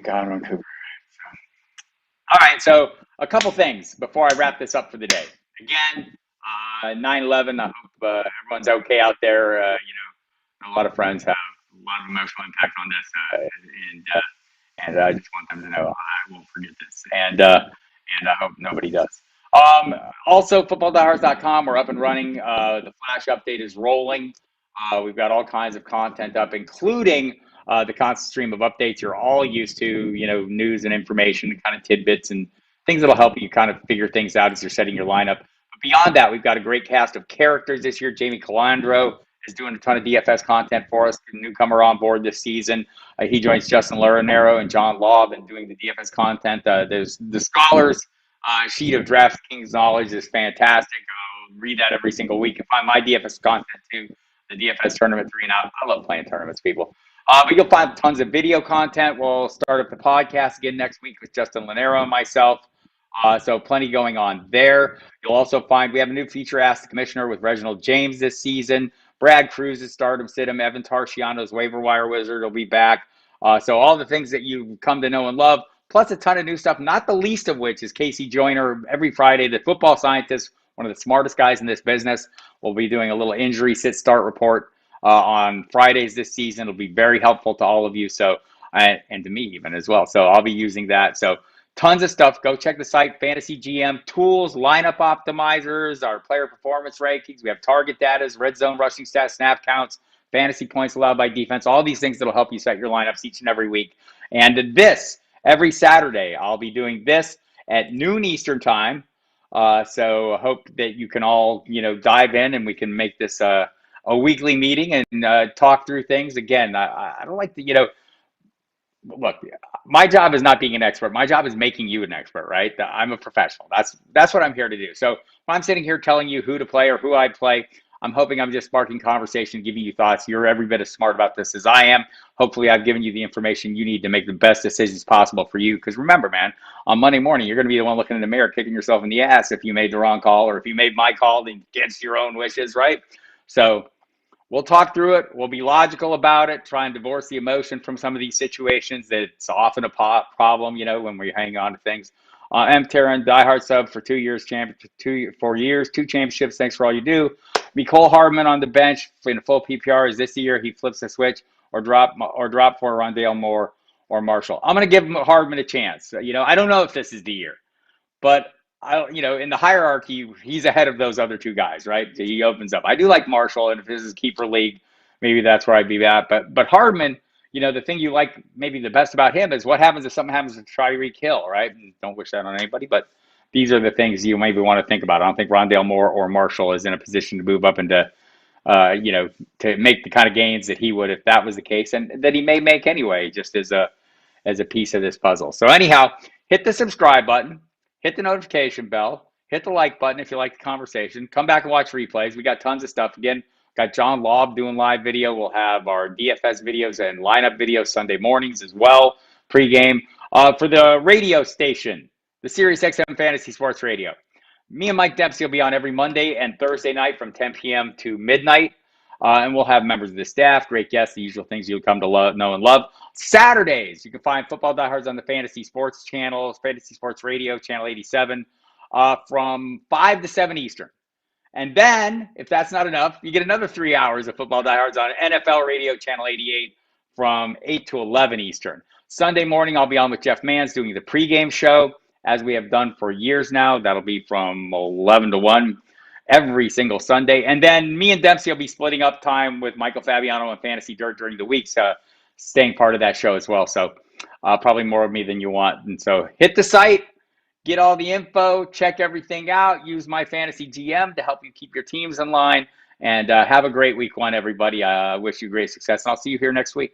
Cooper. All right, so a couple things before I wrap this up for the day. Again, 9/11. I hope everyone's okay out there. A lot of friends have a lot of emotional impact on this, and I just want them to know I won't forget this, and I hope nobody does. Also, footballdiehards.com. We're up and running. The Flash update is rolling. We've got all kinds of content up, including the constant stream of updates you're all used to, news and information, kind of tidbits and things that'll help you kind of figure things out as you're setting your lineup. But beyond that, we've got a great cast of characters this year. Jamie Calandro is doing a ton of DFS content for us, a newcomer on board this season. He joins Justin Laranero and John Law and doing the DFS content. There's the Scholars sheet of DraftKings knowledge is fantastic. I'll read that every single week. You can find my DFS content too, the DFS Tournament 3 and out. I love playing tournaments, people. But you'll find tons of video content. We'll start up the podcast again next week with Justin Lanero and myself. So plenty going on there. You'll also find we have a new feature, Ask the Commissioner, with Reginald James this season. Brad Cruz is Stardom Situm. Evan Tarciano's Waiver Wire Wizard will be back. So all the things that you've come to know and love, plus a ton of new stuff, not the least of which is Casey Joyner every Friday, the football scientist, one of the smartest guys in this business. We'll be doing a little injury sit start report on Fridays this season. It'll be very helpful to all of you. So, and to me even as well. So I'll be using that. So tons of stuff. Go check the site, Fantasy GM tools, lineup optimizers, our player performance rankings. We have target data, red zone rushing stats, snap counts, fantasy points allowed by defense, all these things that'll help you set your lineups each and every week. And this, every Saturday, I'll be doing this at noon Eastern time. So I hope that you can all, dive in and we can make this a weekly meeting and talk through things. Again, I don't like to, look, my job is not being an expert. My job is making you an expert, right? I'm a professional. That's what I'm here to do. So if I'm sitting here telling you who to play or who I play, I'm hoping I'm just sparking conversation, giving you thoughts. You're every bit as smart about this as I am. Hopefully I've given you the information you need to make the best decisions possible for you. Because remember, man, on Monday morning, you're going to be the one looking in the mirror, kicking yourself in the ass if you made the wrong call or if you made my call against your own wishes, right? So we'll talk through it. We'll be logical about it, try and divorce the emotion from some of these situations. It's often a problem, when we hang on to things. M. Terran, diehard sub for 2 years, 4 years, 2 championships. Thanks for all you do. Nicole Hardman on the bench in a full PPR. Is this the year he flips the switch or drop for Rondale Moore or Marshall? I'm going to give Hardman a chance. I don't know if this is the year. But in the hierarchy, he's ahead of those other 2 guys, right? So he opens up. I do like Marshall, and if this is keeper league, maybe that's where I'd be at. But Hardman, the thing you like maybe the best about him is what happens if something happens to Tyreek Hill, right? And don't wish that on anybody, but these are the things you maybe want to think about. I don't think Rondale Moore or Marshall is in a position to move up into, to make the kind of gains that he would if that was the case, and that he may make anyway, just as a piece of this puzzle. So anyhow, hit the subscribe button. Hit the notification bell, hit the like button if you like the conversation. Come back and watch replays. We got tons of stuff. Again, got John Laub doing live video. We'll have our DFS videos and lineup videos Sunday mornings as well, pregame. For the radio station, the Sirius XM Fantasy Sports Radio. Me and Mike Dempsey will be on every Monday and Thursday night from 10 p.m. to midnight. And we'll have members of the staff, great guests, the usual things you'll come to know and love. Saturdays, you can find Football Diehards on the Fantasy Sports channel, Fantasy Sports Radio, channel 87, from 5 to 7 Eastern. And then, if that's not enough, you get another 3 hours of Football Diehards on NFL Radio, channel 88, from 8 to 11 Eastern. Sunday morning, I'll be on with Jeff Mans doing the pregame show, as we have done for years now. That'll be from 11 to 1. Every single Sunday. And then me and Dempsey will be splitting up time with Michael Fabiano and Fantasy Dirt during the weeks, staying part of that show as well. So probably more of me than you want. And so hit the site, get all the info, check everything out, use my Fantasy GM to help you keep your teams in line, and have a great week 1, everybody. I wish you great success, and I'll see you here next week.